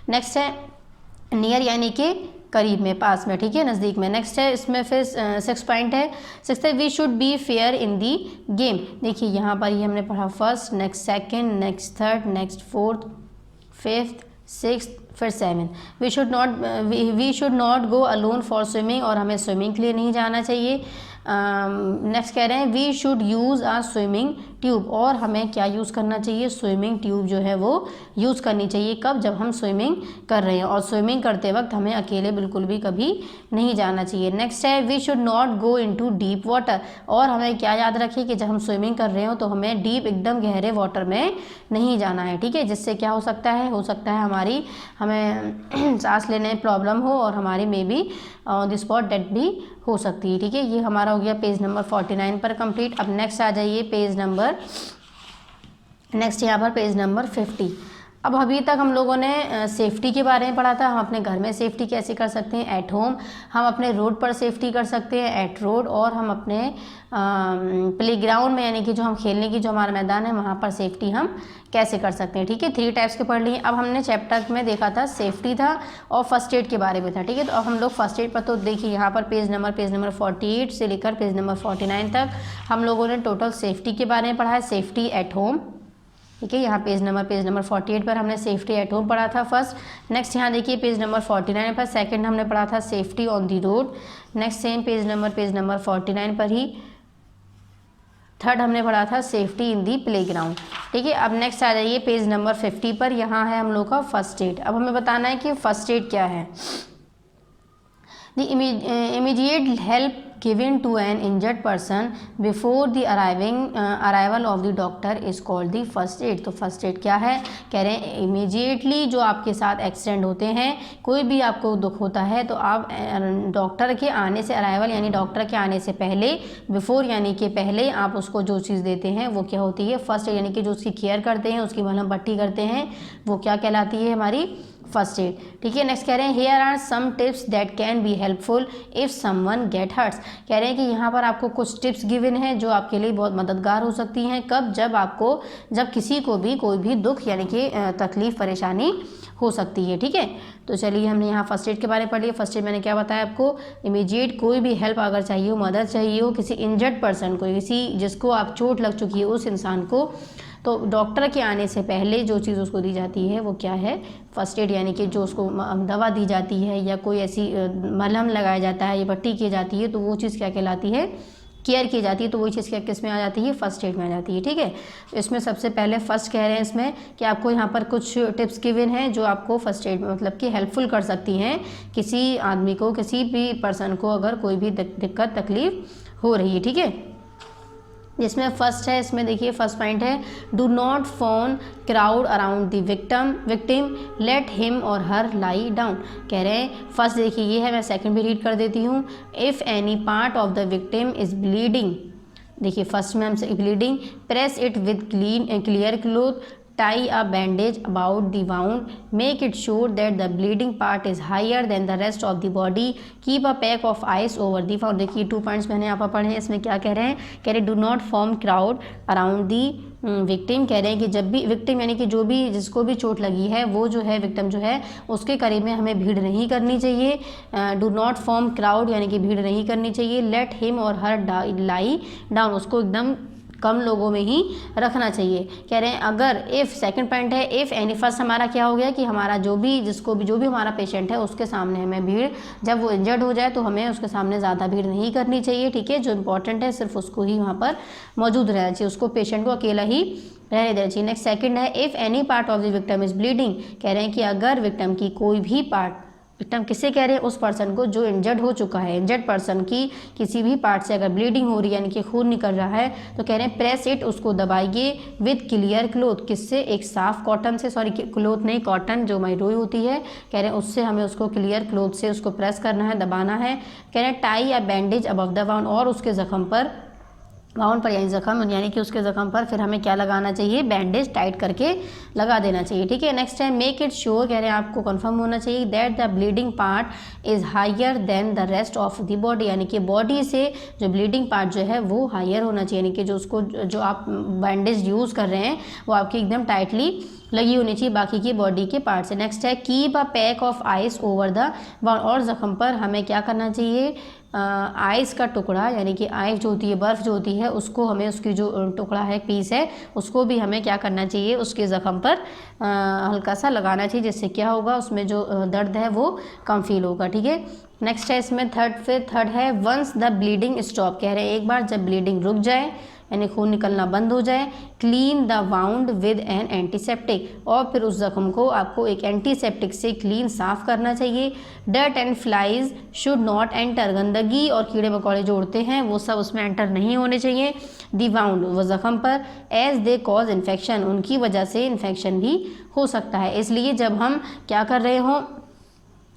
नेक्स्ट है नियर यानी कि करीब में, पास में, ठीक है, नज़दीक में। नेक्स्ट है इसमें फिर 6 पॉइंट है। 6 है we should be fair in the game. देखिए यहाँ पर ये हमने पढ़ा first, next second, next third, next fourth, fifth, sixth, फिर 7। We should not go alone for swimming, और हमें स्विमिंग के लिए नहीं जाना चाहिए। नेक्स्ट कह रहे हैं we should use a swimming tube, और हमें क्या यूज़ करना चाहिए, स्विमिंग ट्यूब जो है वो यूज़ करनी चाहिए। कब, जब हम स्विमिंग कर रहे हैं, और स्विमिंग करते वक्त हमें अकेले बिल्कुल भी कभी नहीं जाना चाहिए। नेक्स्ट है we should not go into deep water, और हमें क्या याद रखिए कि जब हम स्विमिंग कर रहे हो तो हमें डीप एकदम गहरे वाटर में नहीं जाना है, ठीक है, जिससे क्या हो सकता है हमें सांस लेने में प्रॉब्लम हो, और हमारी may be on the spot death भी हो सकती है, ठीक है। ये हमारा हो गया पेज नंबर 49 पर कंप्लीट। अब नेक्स्ट आ जाइए नेक्स्ट यहाँ पर पेज नंबर 50। अब अभी तक हम लोगों ने सेफ्टी के बारे में पढ़ा था, हम अपने घर में सेफ्टी कैसे कर सकते हैं, एट होम, हम अपने रोड पर सेफ्टी कर सकते हैं, एट रोड, और हम अपने प्लेग्राउंड में यानी कि जो हम खेलने की जो हमारा मैदान है वहाँ पर सेफ्टी हम कैसे कर सकते हैं, ठीक है। 3 टाइप्स के पढ़ लिए। अब हमने चैप्टर में देखा था सेफ्टी था और फर्स्ट एड के बारे में था, ठीक है। तो अब हम लोग फर्स्ट एड पर, तो देखिए यहाँ पर पेज नंबर 48 से लेकर पेज नंबर 49 तक हम लोगों ने टोटल सेफ्टी के बारे में पढ़ा है, सेफ्टी एट होम, ठीक है। यहाँ पेज नंबर 48 पर हमने सेफ्टी एट होम पढ़ा था फर्स्ट। नेक्स्ट यहाँ देखिए पेज नंबर 49 पर सेकंड हमने पढ़ा था safety on the road. Next same page number 49 पर ही थर्ड हमने पढ़ा था सेफ्टी इन दी प्लेग्राउंड, ठीक है। अब नेक्स्ट आ जाइए पेज नंबर 50 पर, यहाँ है हम लोग का फर्स्ट एड। अब हमें बताना है कि फर्स्ट एड क्या है। The immediate help given to an injured person before the arrival of the doctor is called the first aid। तो फर्स्ट एड क्या है, कह रहे हैं इमीडिएटली जो आपके साथ एक्सीडेंट होते हैं, कोई भी आपको दुख होता है, तो आप डॉक्टर के आने से, अराइवल यानी डॉक्टर के आने से पहले, बिफोर यानी कि पहले आप उसको जो चीज़ देते हैं वो क्या होती है, फर्स्ट एड, यानी कि जो उसकी केयर करते हैं, उसकी मलहम पट्टी करते हैं, वो क्या कहलाती है, हमारी फर्स्ट एड, ठीक है। नेक्स्ट कह रहे हैं here are some tips that can be helpful if someone get hurts. कह रहे हैं कि यहाँ पर आपको कुछ टिप्स गिवन हैं जो आपके लिए बहुत मददगार हो सकती हैं। कब, जब किसी को भी कोई भी दुख यानी कि तकलीफ, परेशानी हो सकती है, ठीक है। तो चलिए हमने यहाँ फर्स्ट एड के बारे में पढ़ लिया। फर्स्ट एड मैंने क्या बताया आपको, इमीडिएट कोई भी हेल्प अगर चाहिए हो, मदद चाहिए हो किसी इंजर्ड पर्सन को, जिसको आप चोट लग चुकी है उस इंसान को, तो डॉक्टर के आने से पहले जो चीज़ उसको दी जाती है वो क्या है, फर्स्ट एड, यानी कि जो उसको दवा दी जाती है या कोई ऐसी मलहम लगाया जाता है या पट्टी की जाती है, तो वो चीज़ क्या कहलाती है, केयर की जाती है। तो वही चीज़ क्या किस में आ जाती है, फर्स्ट एड में आ जाती है, ठीक है। तो इसमें सबसे पहले फर्स्ट कह रहे हैं इसमें कि आपको यहाँ पर कुछ टिप्स गिवन हैं जो आपको फर्स्ट एड में मतलब कि हेल्पफुल कर सकती हैं किसी आदमी को, किसी भी पर्सन को अगर कोई भी दिक्कत तकलीफ हो रही है, ठीक है। जिसमें फर्स्ट है, इसमें देखिए फर्स्ट पॉइंट है do not form crowd around the victim let him और हर लाई डाउन। कह रहे हैं फर्स्ट देखिए ये है, मैं सेकंड भी रीड कर देती हूँ। If any part of the victim is bleeding, देखिए फर्स्ट में हमसे bleeding, press it with clear cloth, tie a bandage about the wound, make it sure that the bleeding part is higher than the rest of the body, keep a pack of ice over the wound। देखिए 2 points मैंने यहाँ पर पढ़े हैं। इसमें क्या कह रहे हैं, कह रहे हैं do not form crowd around the victim. कह रहे हैं कि जब भी विक्टिम यानी कि जो भी जिसको भी चोट लगी है वो जो है विक्टिम जो है उसके करीब में हमें भीड़ नहीं करनी चाहिए। डू नॉट फॉर्म क्राउड यानी कि भीड़ नहीं करनी चाहिए। लेट हिम और हर लाई डाउन, उसको एकदम कम लोगों में ही रखना चाहिए। कह रहे हैं अगर इफ़, सेकंड पॉइंट है इफ़ एनी, फर्स्ट हमारा क्या हो गया कि हमारा जो भी हमारा पेशेंट है उसके सामने हमें भीड़, जब वो इंजर्ड हो जाए तो हमें उसके सामने ज़्यादा भीड़ नहीं करनी चाहिए, ठीक है। जो इंपॉर्टेंट है सिर्फ उसको ही वहाँ पर मौजूद रहना चाहिए, उसको पेशेंट को अकेला ही रहने देना चाहिए। नेक्स्ट सेकंड है if any part of the victim is bleeding. कह रहे हैं कि अगर विक्टिम की कोई भी पार्ट, विक्टिम किससे कह रहे हैं, उस पर्सन को जो इंजर्ड हो चुका है, इंजर्ड पर्सन की किसी भी पार्ट से अगर ब्लीडिंग हो रही है यानी कि खून निकल रहा है, तो कह रहे हैं प्रेस इट, उसको दबाइए विद क्लियर क्लोथ, किससे, एक साफ कॉटन से, सॉरी क्लोथ नहीं कॉटन जो मैरोई होती है, कह रहे हैं उससे हमें उसको क्लियर क्लोथ से उसको प्रेस करना है, दबाना है। कह रहे हैं टाई या बैंडेज अबव द वाउंड, और उसके ज़ख्म पर वाउंड पर यानी जख्म यानी कि उसके जख्म पर फिर हमें क्या लगाना चाहिए, बैंडेज टाइट करके लगा देना चाहिए। ठीक है, नेक्स्ट है मेक इट श्योर, कह रहे हैं आपको कंफर्म होना चाहिए that the bleeding part is higher than the rest of the body, यानी कि बॉडी से जो ब्लीडिंग पार्ट जो है वो हायर होना चाहिए, यानी कि जो उसको जो आप बैंडेज यूज़ कर रहे हैं वो आपकी एकदम टाइटली लगी होनी चाहिए बाकी की बॉडी के पार्ट से। नेक्स्ट है keep a pack of ice over the wound, और जख्म पर हमें क्या करना चाहिए, आइस का टुकड़ा यानी कि आइस जो होती है, बर्फ़ जो होती है, उसको हमें उसकी जो टुकड़ा है, पीस है, उसको भी हमें क्या करना चाहिए, उसके ज़ख्म पर हल्का सा लगाना चाहिए, जिससे क्या होगा उसमें जो दर्द है वो कम फील होगा। ठीक है, नेक्स्ट है इसमें थर्ड है वंस द ब्लीडिंग स्टॉप, कह रहे हैं एक बार जब ब्लीडिंग रुक जाए यानी खून निकलना बंद हो जाए, clean the wound with N antiseptic, और फिर उस जख्म को आपको एक एंटीसेप्टिक से क्लीन साफ़ करना चाहिए। Dirt and flies should not enter, गंदगी और कीड़े मकोड़े जो उड़ते हैं वो सब उसमें एंटर नहीं होने चाहिए। दी वाउंड, वो जख्म पर, एज दे कॉज इन्फेक्शन, उनकी वजह से इन्फेक्शन भी हो सकता है, इसलिए जब हम क्या कर रहे हों,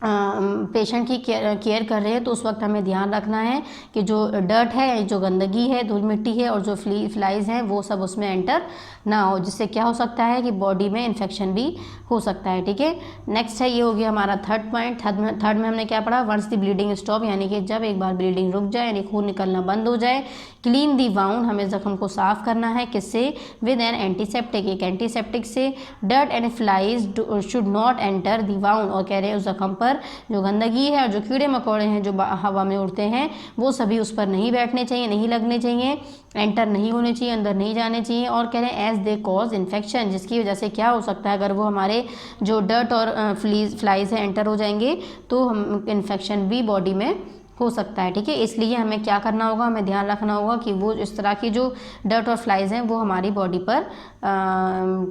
पेशेंट की केयर कर रहे हैं तो उस वक्त हमें ध्यान रखना है कि जो डर्ट है, जो गंदगी है, धूल मिट्टी है और जो फ्लाइज हैं वो सब उसमें एंटर ना हो, जिससे क्या हो सकता है कि बॉडी में इन्फेक्शन भी हो सकता है। ठीक है, नेक्स्ट है ये हो गया हमारा थर्ड पॉइंट। थर्ड में हमने क्या पढ़ा, वंस द ब्लीडिंग स्टॉप, यानी कि जब एक बार ब्लीडिंग रुक जाए यानी खून निकलना बंद हो जाए। क्लीन दी वाउंड, हमें जख्म को साफ़ करना है, किससे, विद एन एंटीसेप्टिक, एक एंटीसेप्टिक से। Dirt and flies should not enter the wound, और कह रहे हैं उस जख्म पर जो गंदगी है और जो कीड़े मकोड़े हैं जो हवा में उड़ते हैं वो सभी उस पर नहीं बैठने चाहिए, नहीं लगने चाहिए, एंटर नहीं होने चाहिए, अंदर नहीं जाने चाहिए। और कह रहे हैं एज दे कॉज इन्फेक्शन, जिसकी वजह से क्या हो सकता है, अगर वो हमारे जो डर्ट और फ्लाइज है एंटर हो जाएंगे तो हम इन्फेक्शन भी बॉडी में हो सकता है। ठीक है, इसलिए हमें क्या करना होगा, हमें ध्यान रखना होगा कि वो इस तरह की जो डर्ट और फ्लाइज हैं वो हमारी बॉडी पर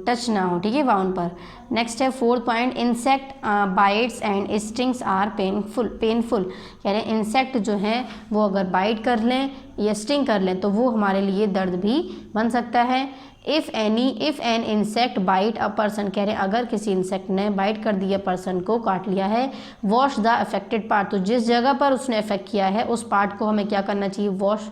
टच ना हो। ठीक है, वाउंड पर। नेक्स्ट है fourth point, insect bites and stings are painful. कह रहे हैं इंसेक्ट जो हैं वो अगर बाइट कर लें या स्टिंग कर लें तो वो हमारे लिए दर्द भी बन सकता है। If an insect bite a person, कह रहे हैं अगर किसी इंसेक्ट ने बाइट कर दिया, पर्सन को काट लिया है, वॉश द अफेक्टेड पार्ट, तो जिस जगह पर उसने अफेक्ट किया है उस पार्ट को हमें क्या करना चाहिए, वॉश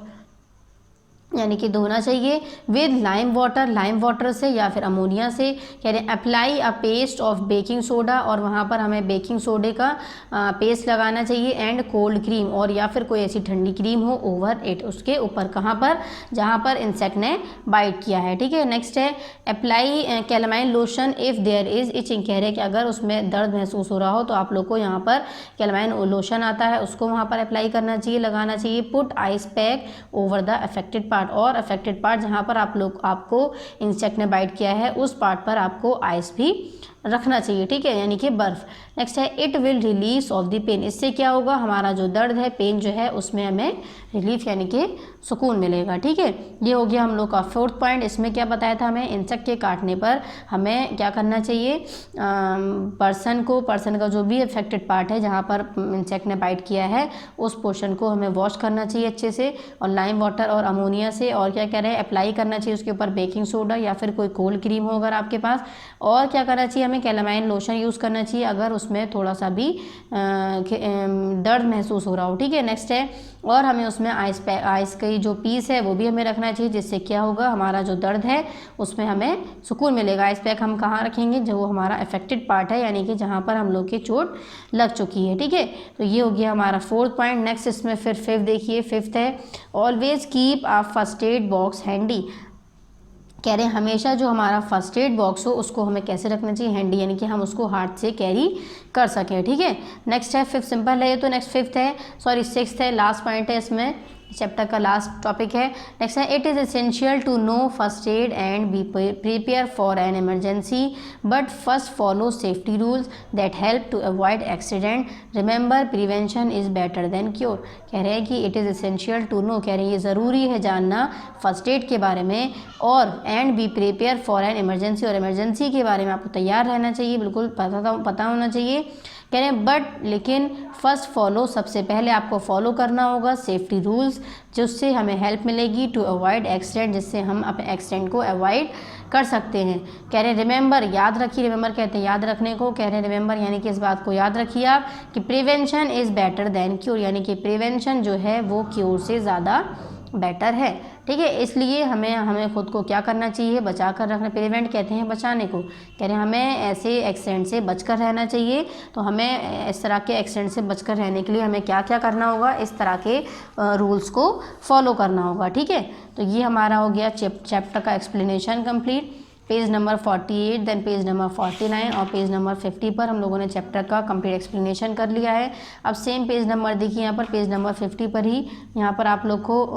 यानी कि धोना चाहिए विद लाइम वाटर से या फिर अमोनिया से। कह रहे हैं apply a paste of baking soda, और वहाँ पर हमें बेकिंग सोडे का पेस्ट लगाना चाहिए, एंड कोल्ड क्रीम, और या फिर कोई ऐसी ठंडी क्रीम हो ओवर इट, उसके ऊपर, कहाँ पर, जहाँ पर इंसेक्ट ने बाइट किया है। ठीक है, नेक्स्ट है apply calamine lotion if there is itching, कह रहे हैं कि अगर उसमें दर्द महसूस हो रहा हो तो आप लोग को यहाँ पर कैलामाइन लोशन आता है उसको वहाँ पर अप्लाई करना चाहिए, लगाना चाहिए। Put ice pack over the affected part, और अफेक्टेड पार्ट जहाँ पर आपको इंसेक्ट ने बाइट किया है उस पार्ट पर आपको आइस भी रखना चाहिए। ठीक है, यानी कि बर्फ़। नेक्स्ट है it will release off the pain, इससे क्या होगा, हमारा जो दर्द है, पेन जो है उसमें हमें रिलीफ यानी कि सुकून मिलेगा। ठीक है, ये हो गया हम लोग का फोर्थ पॉइंट। इसमें क्या बताया था हमें, इंसेक्ट के काटने पर हमें क्या करना चाहिए, पर्सन का जो भी अफेक्टेड पार्ट है जहाँ पर इंसेक्ट ने बाइट किया है उस पोर्शन को हमें वॉश करना चाहिए अच्छे से, और लाइम वाटर और अमोनिया से, और क्या कह रहे हैं अप्लाई करना चाहिए उसके ऊपर बेकिंग सोडा या फिर कोई कोल्ड क्रीम हो अगर आपके पास, और क्या करना चाहिए, हमें कैलामाइन लोशन यूज़ करना चाहिए अगर उसमें थोड़ा सा भी दर्द महसूस हो रहा हो। ठीक है, नेक्स्ट है, और हमें उसमें आइस की जो पीस है वो भी हमें रखना चाहिए, जिससे क्या होगा, हमारा जो दर्द है उसमें हमें सुकून मिलेगा। आइस पैक हम कहाँ रखेंगे, जो हमारा अफेक्टेड पार्ट है यानी कि जहाँ पर हम लोग की चोट लग चुकी है। ठीक है, तो ये हो गया हमारा फोर्थ पॉइंट। नेक्स्ट इसमें फिर फिफ्थ देखिए, फिफ्थ है always keep a first aid box handy, कह रहे हैं हमेशा जो हमारा फर्स्ट एड बॉक्स हो उसको हमें कैसे रखना चाहिए, हैंडी, यानी कि हम उसको हाथ से कैरी कर सकें। ठीक है, नेक्स्ट है फिफ्थ, सिंपल है ये तो। नेक्स्ट सिक्स्थ है, लास्ट पॉइंट है इसमें, चैप्टर का लास्ट टॉपिक है। नेक्स्ट है it is essential to know first aid and be prepare for an emergency but first follow safety rules that help to avoid accident, remember prevention is better than cure. कह रहे हैं कि it is essential to know, कह रहे हैं ये ज़रूरी है जानना फर्स्ट एड के बारे में, और and be prepare for an emergency, और इमरजेंसी के बारे में आपको तैयार रहना चाहिए, बिल्कुल पता होना चाहिए। कह रहे हैं बट लेकिन फर्स्ट फॉलो, सबसे पहले आपको फॉलो करना होगा सेफ्टी रूल्स, जिससे हमें हेल्प मिलेगी टू अवॉइड एक्सीडेंट, जिससे हम अपने एक्सीडेंट को अवॉइड कर सकते हैं। कह रहे हैं रिमेंबर, याद रखिए, रिमेंबर कहते हैं याद रखने को, कह रहे हैं रिमेंबर यानी कि इस बात को याद रखिए आप कि prevention is better than cure, यानी कि प्रिवेंशन जो है वो क्योर से ज़्यादा बेटर है। ठीक है, इसलिए हमें खुद को क्या करना चाहिए, बचा कर रखना। प्रिवेंट कहते हैं बचाने को, कह रहे हैं हमें ऐसे एक्सीडेंट से बचकर रहना चाहिए। तो हमें इस तरह के एक्सीडेंट से बचकर रहने के लिए हमें क्या क्या करना होगा, इस तरह के रूल्स को फॉलो करना होगा। ठीक है, तो ये हमारा हो गया चैप्टर का explanation complete. Page number 48, then page number 49 और पेज नंबर 50 पर हम लोगों ने चैप्टर का कंप्लीट एक्सप्लेनेशन कर लिया है। अब सेम पेज नंबर देखिए, यहाँ पर पेज नंबर 50 पर ही यहाँ पर आप लोग को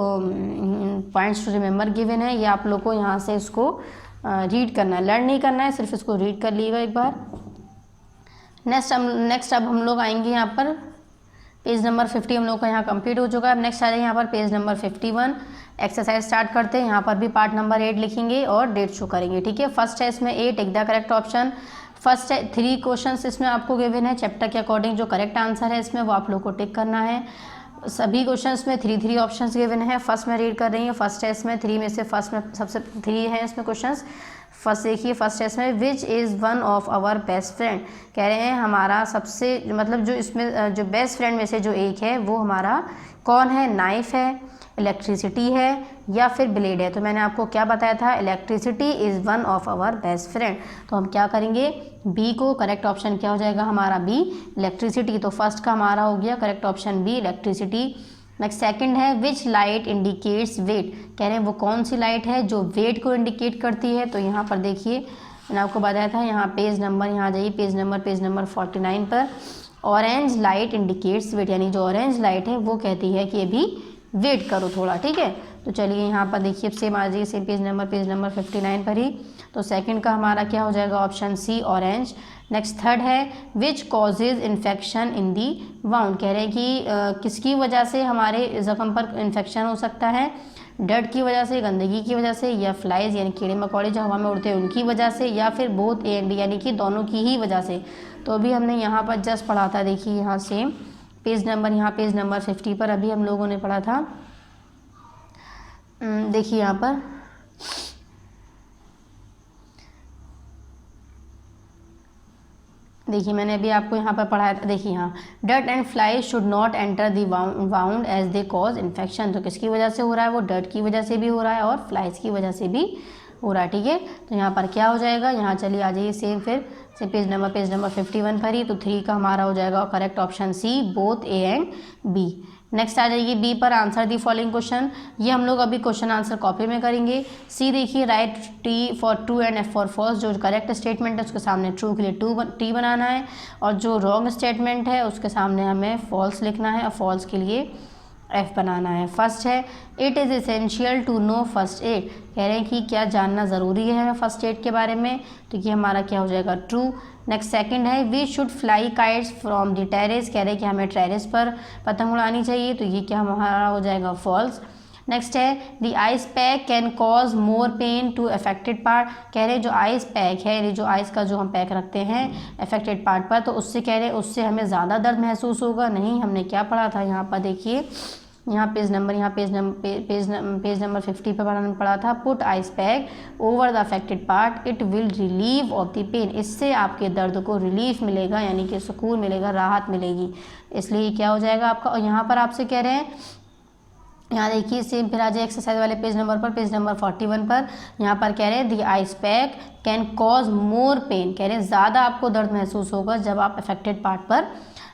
पॉइंट्स टू रिमेंबर गिवन है। ये आप लोग को यहाँ से इसको रीड करना है, लर्न नहीं करना है, सिर्फ इसको रीड कर लीजिएगा एक बार। नेक्स्ट अब हम लोग आएंगे यहाँ पर पेज नंबर 50 हम लोग का यहाँ कंप्लीट हो चुका है। अब नेक्स्ट आ जाए यहाँ पर पेज नंबर 51। एक्सरसाइज स्टार्ट करते हैं। यहाँ पर भी पार्ट नंबर 8 लिखेंगे और डेट शो करेंगे। ठीक है, फर्स्ट है इसमें 8, take the correct option. First है 3 क्वेश्चंस इसमें आपको गिवन है। चैप्टर के अकॉर्डिंग जो करेक्ट आंसर है इसमें वो आप लोग को टिक करना है। सभी क्वेश्चंस में 3 ऑप्शंस गिवन है। फर्स्ट में रीड कर रही हूँ। फर्स्ट है इसमें 3 में से फर्स्ट में सबसे 3 है इसमें क्वेश्चंस। फर्स्ट देखिए, फर्स्ट है इसमें which is one of our best friend, कह रहे हैं हमारा सबसे मतलब जो इसमें जो बेस्ट फ्रेंड में से जो एक है वो हमारा कौन है, नाइफ है, इलेक्ट्रिसिटी है या फिर ब्लेड है। तो मैंने आपको क्या बताया था, electricity is one of our best friend. तो हम क्या करेंगे, बी को करेक्ट ऑप्शन क्या हो जाएगा हमारा बी, इलेक्ट्रिसिटी। तो फर्स्ट का हमारा हो गया correct option B, electricity. Next second है विच लाइट इंडिकेट्स वेट, कह रहे हैं वो कौन सी लाइट है जो वेट को इंडिकेट करती है। तो यहाँ पर देखिए मैंने आपको बताया था, यहाँ पेज नंबर, यहाँ जाइए पेज नंबर 49 पर, ऑरेंज लाइट इंडिकेट्स वेट, यानी जो ऑरेंज लाइट है वो कहती है कि अभी वेट करो थोड़ा। ठीक है, तो चलिए यहाँ पर देखिए सेम आ जाइए सेम पेज नंबर 59 पर ही। तो सेकंड का हमारा क्या हो जाएगा, option C, orange. Next third है which causes infection in the wound, कह रहे हैं कि किसकी वजह से हमारे ज़ख्म पर इन्फेक्शन हो सकता है, डर्ट की वजह से, गंदगी की वजह से, या फ्लाइज यानी कीड़े मकोड़े जो हवा में उड़ते हैं उनकी वजह से, या फिर बोथ ए एंड बी यानी कि दोनों की ही वजह से। तो अभी हमने यहाँ पर जस्ट पढ़ा था, देखिए यहाँ सेम पेज नंबर 50 पर अभी हम लोगों ने पढ़ा था। देखिए यहाँ पर देखिए मैंने अभी आपको यहाँ पर पढ़ाया था। देखिए यहाँ dirt and fly should not enter the wound as they cause infection. तो किसकी वजह से हो रहा है, वो डर्ट की वजह से भी हो रहा है और फ्लाइज की वजह से भी हो रहा है। ठीक है, तो यहाँ पर क्या हो जाएगा, यहाँ चलिए आ जाइए सेम फिर से पेज नंबर 51 पर ही। तो 3 का हमारा हो जाएगा correct option C, both A and B. Next आ जाइए बी पर, आंसर दी फॉलोइंग क्वेश्चन। ये हम लोग अभी क्वेश्चन आंसर कॉपी में करेंगे। सी देखिए right T for true and F for false, जो करेक्ट स्टेटमेंट है उसके सामने ट्रू के लिए टी बनाना है और जो रॉन्ग स्टेटमेंट है उसके सामने हमें फॉल्स लिखना है और फॉल्स के लिए एफ बनाना है। फर्स्ट है it is essential to know first aid, कह रहे हैं कि क्या जानना ज़रूरी है हमें फर्स्ट एड के बारे में। तो ये हमारा क्या हो जाएगा, ट्रू। नेक्स्ट सेकंड है we should fly kites from the terrace, कह रहे हैं कि हमें टेरेस पर पतंग उड़ानी चाहिए। तो ये क्या हमारा हो जाएगा, फॉल्स। नेक्स्ट है the ice pack can cause more pain to affected part, कह रहे हैं जो आइस पैक है यानी जो आइस का जो हम पैक रखते हैं अफेक्टेड पार्ट पर, तो उससे कह रहे हैं उससे हमें ज़्यादा दर्द महसूस होगा। नहीं, हमने क्या पढ़ा था यहाँ पर, देखिए यहाँ पेज नंबर 50 पर पढ़ा था, put ice pack over the affected part it will relieve off the pain, इससे आपके दर्द को रिलीफ मिलेगा यानी कि सुकून मिलेगा, राहत मिलेगी। इसलिए क्या हो जाएगा आपका। और यहाँ पर आपसे कह रहे हैं, यहाँ देखिए सेम फिर आ जाए एक्सरसाइज वाले पेज नंबर पर, पेज नंबर 41 पर। यहाँ पर कह रहे हैं the ice pack can cause more pen, कह रहे हैं ज़्यादा आपको दर्द महसूस होगा जब आप अफेक्टेड पार्ट पर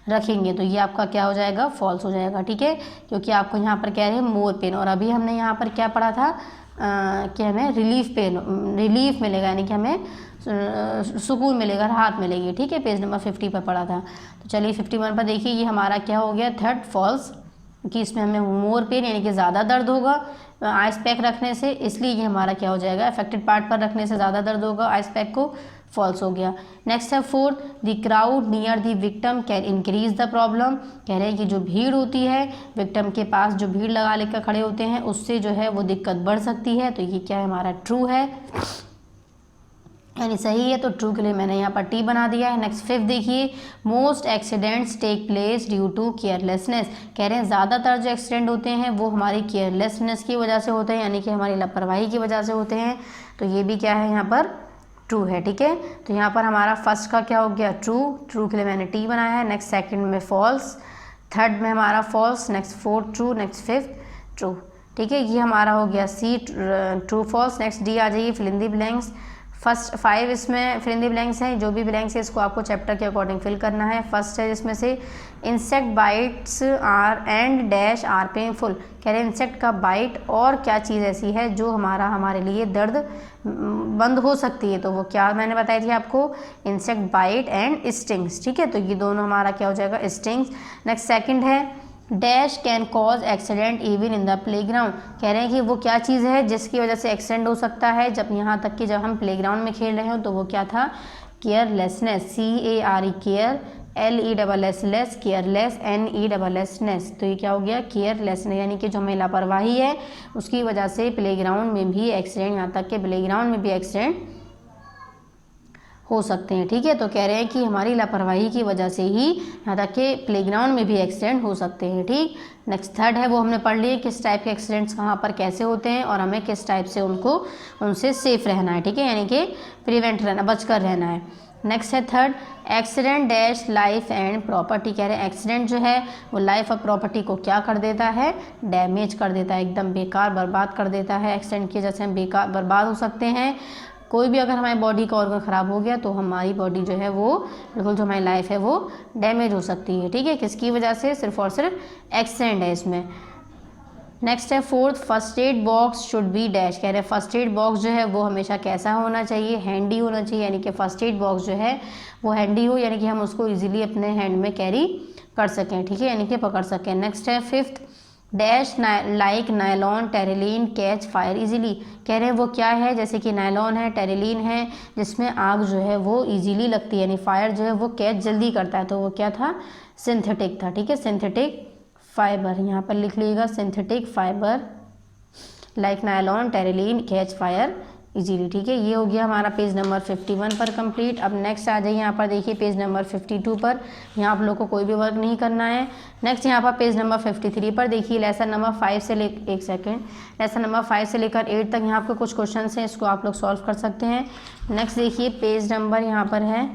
रखेंगे। तो ये आपका क्या हो जाएगा, फॉल्स हो जाएगा। ठीक है, क्योंकि आपको यहाँ पर कह रहे हैं मोर पेन, और अभी हमने यहाँ पर क्या पढ़ा था कि हमें रिलीफ मिलेगा यानी कि हमें सुकून मिलेगा, राहत मिलेगी। ठीक है, पेज नंबर 50 पर पढ़ा था। तो चलिए 51 पर देखिए ये हमारा क्या हो गया, थर्ड फॉल्स, कि इसमें हमें मोर पेन यानी कि ज़्यादा दर्द होगा आइस पैक रखने से, इसलिए ये हमारा क्या हो जाएगा, अफेक्टेड पार्ट पर रखने से ज़्यादा दर्द होगा आइस पैक को, फॉल्स हो गया। नेक्स्ट है fourth the crowd near the victim can increase the problem, कह रहे हैं कि जो भीड़ होती है विक्टिम के पास, जो भीड़ लगा लेकर खड़े होते हैं उससे जो है वो दिक्कत बढ़ सकती है। तो ये क्या है हमारा, ट्रू है यानी सही है। तो ट्रू के लिए मैंने यहाँ पर टी बना दिया है। नेक्स्ट फिफ्थ देखिए most accidents take place due to carelessness, कह रहे हैं ज़्यादातर जो एक्सीडेंट होते हैं वो हमारी केयरलेसनेस की वजह से होते हैं यानी कि हमारी लापरवाही की वजह से होते हैं। तो ये भी क्या है यहाँ पर, ट्रू है। ठीक है, तो यहाँ पर हमारा फर्स्ट का क्या हो गया, ट्रू के लिए मैंने टी बनाया है। नेक्स्ट सेकंड में फॉल्स, थर्ड में हमारा false, next fourth true, next fifth true. ठीक है, ये हमारा हो गया C true false. Next D आ जाइए, fill in the blanks. First 5 इसमें फिल इन द ब्लैंक्स हैं, जो भी ब्लैंक्स है इसको आपको चैप्टर के अकॉर्डिंग फिल करना है। फर्स्ट है इसमें से insect bites are and dash are painful. कह रहे हैं इंसेक्ट का बाइट और क्या चीज़ ऐसी है जो हमारे लिए दर्द बंद हो सकती है, तो वो क्या मैंने बताई थी आपको, इंसेक्ट बाइट एंड स्टिंग्स। ठीक है, तो ये दोनों हमारा क्या हो जाएगा, स्टिंग्स। नेक्स्ट सेकंड है dash can cause accident even in the playground. कह रहे हैं कि वो क्या चीज़ है जिसकी वजह से एक्सीडेंट हो सकता है, जब यहाँ तक कि जब हम प्लेग्राउंड में खेल रहे हो, तो वो क्या था, carelessness, CARE care, LESS careless, NESS। तो ये क्या हो गया, केयरलेसनेस, यानी कि जो हमें लापरवाही है उसकी वजह से प्लेग्राउंड में भी एक्सीडेंट, यहाँ तक कि प्लेग्राउंड में भी एक्सीडेंट हो सकते हैं। ठीक है, तो कह रहे हैं कि हमारी लापरवाही की वजह से ही यहाँ तक कि प्लेग्राउंड में भी एक्सीडेंट हो सकते हैं। ठीक, नेक्स्ट थर्ड है वो हमने पढ़ लिए किस टाइप के एक्सीडेंट्स कहाँ पर कैसे होते हैं और हमें किस टाइप से उनसे सेफ रहना है। ठीक है, यानी कि प्रिवेंट रहना, बचकर रहना है। नेक्स्ट है third accident dash life and property. कह रहे हैं एक्सीडेंट जो है वो लाइफ और प्रॉपर्टी को क्या कर देता है, डैमेज कर देता है, एकदम बेकार बर्बाद कर देता है। एक्सीडेंट की वजह से हम बेकार बर्बाद हो सकते हैं। कोई भी अगर हमारी बॉडी का ऑर्गन ख़राब हो गया तो हमारी बॉडी जो है वो बिल्कुल, जो हमारी लाइफ है वो डैमेज हो सकती है। ठीक है, किसकी वजह से, सिर्फ और सिर्फ एक्सीडेंट है इसमें। नेक्स्ट है fourth first aid box should be dash. कह रहे हैं फर्स्ट एड बॉक्स जो है वो हमेशा कैसा होना चाहिए, हैंडी होना चाहिए, यानी कि फर्स्ट एड बॉक्स जो है वो हैंडी हो, यानी कि हम उसको ईजिली अपने हैंड में कैरी कर सकें। ठीक है, यानी कि पकड़ सकें। नेक्स्ट है fifth dash like nylon terylene catch fire easily. कह रहे हैं वो क्या है, जैसे कि नायलॉन है, टेरिलीन है, जिसमें आग जो है वो इजीली लगती है, यानी फायर जो है वो कैच जल्दी करता है, तो वो क्या था, सिंथेटिक था। ठीक है, सिंथेटिक फाइबर, यहाँ पर लिख लीजिएगा synthetic fibre like nylon terylene catch fire easily. ठीक है, ये हो गया हमारा पेज नंबर 51 पर कंप्लीट। अब नेक्स्ट आ जाइए, यहाँ पर देखिए पेज नंबर 52 पर, यहाँ आप लोग को कोई भी वर्क नहीं करना है। नेक्स्ट यहाँ पर पेज नंबर 53 पर देखिए लेसन नंबर 5 से लेसन नंबर 5 से लेकर 8 तक यहाँ आपके कुछ क्वेश्चन हैं, इसको आप लोग सॉल्व कर सकते हैं। नेक्स्ट देखिए पेज नंबर यहाँ पर है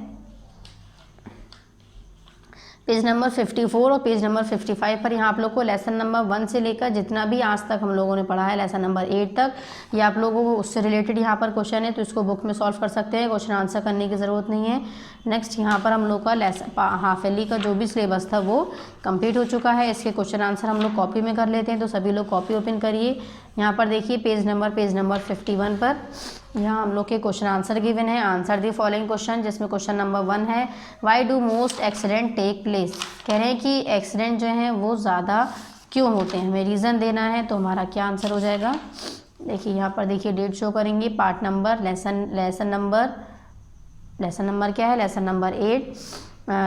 पेज नंबर 54 और पेज नंबर 55 पर यहाँ आप लोग को लेसन नंबर 1 से लेकर जितना भी आज तक हम लोगों ने पढ़ा है लेसन नंबर 8 तक, ये आप लोगों को उससे रिलेटेड यहाँ पर क्वेश्चन है, तो इसको बुक में सॉल्व कर सकते हैं, क्वेश्चन आंसर करने की ज़रूरत नहीं है। नेक्स्ट यहाँ पर हम लोग का हाफ ईयरली का जो भी सिलेबस था वो कंप्लीट हो चुका है। इसके क्वेश्चन आंसर हम लोग कॉपी में कर लेते हैं, तो सभी लोग कॉपी ओपन करिए। यहाँ पर देखिए पेज नंबर 51 पर यहाँ हम लोग के क्वेश्चन आंसर गिवन है। आंसर दी फॉलोइंग क्वेश्चन, जिसमें क्वेश्चन नंबर 1 है why do most accident take place. कह रहे हैं कि एक्सीडेंट जो हैं वो ज़्यादा क्यों होते हैं, हमें रीज़न देना है, तो हमारा क्या आंसर हो जाएगा। देखिए यहाँ पर देखिए डेट शो करेंगे, पार्ट नंबर लेसन नंबर क्या है, लेसन नंबर 8,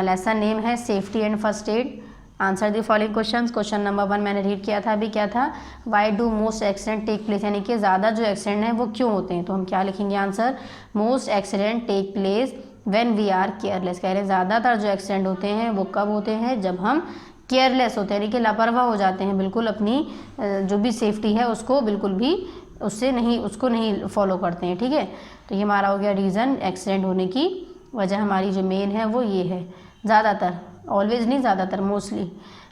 लेसन नेम है safety and first aid. Answer the following questions. Question number 1 मैंने रीड किया था अभी, क्या था, why do most accident take place, यानी कि ज़्यादा जो एक्सीडेंट हैं वो क्यों होते हैं, तो हम क्या लिखेंगे answer, most accident take place when we are careless. कह रहे हैं ज़्यादातर जो एक्सीडेंट होते हैं वो कब होते हैं, जब हम केयरलेस होते हैं, यानी कि लापरवाह हो जाते हैं, बिल्कुल अपनी जो भी सेफ्टी है उसको बिल्कुल भी उसको नहीं फॉलो करते हैं। ठीक है, तो ये हमारा हो गया रीज़न, एक्सीडेंट होने की वजह हमारी जो मेन है वो ये है, ज़्यादातर, ऑलवेज नहीं, ज़्यादातर, मोस्टली।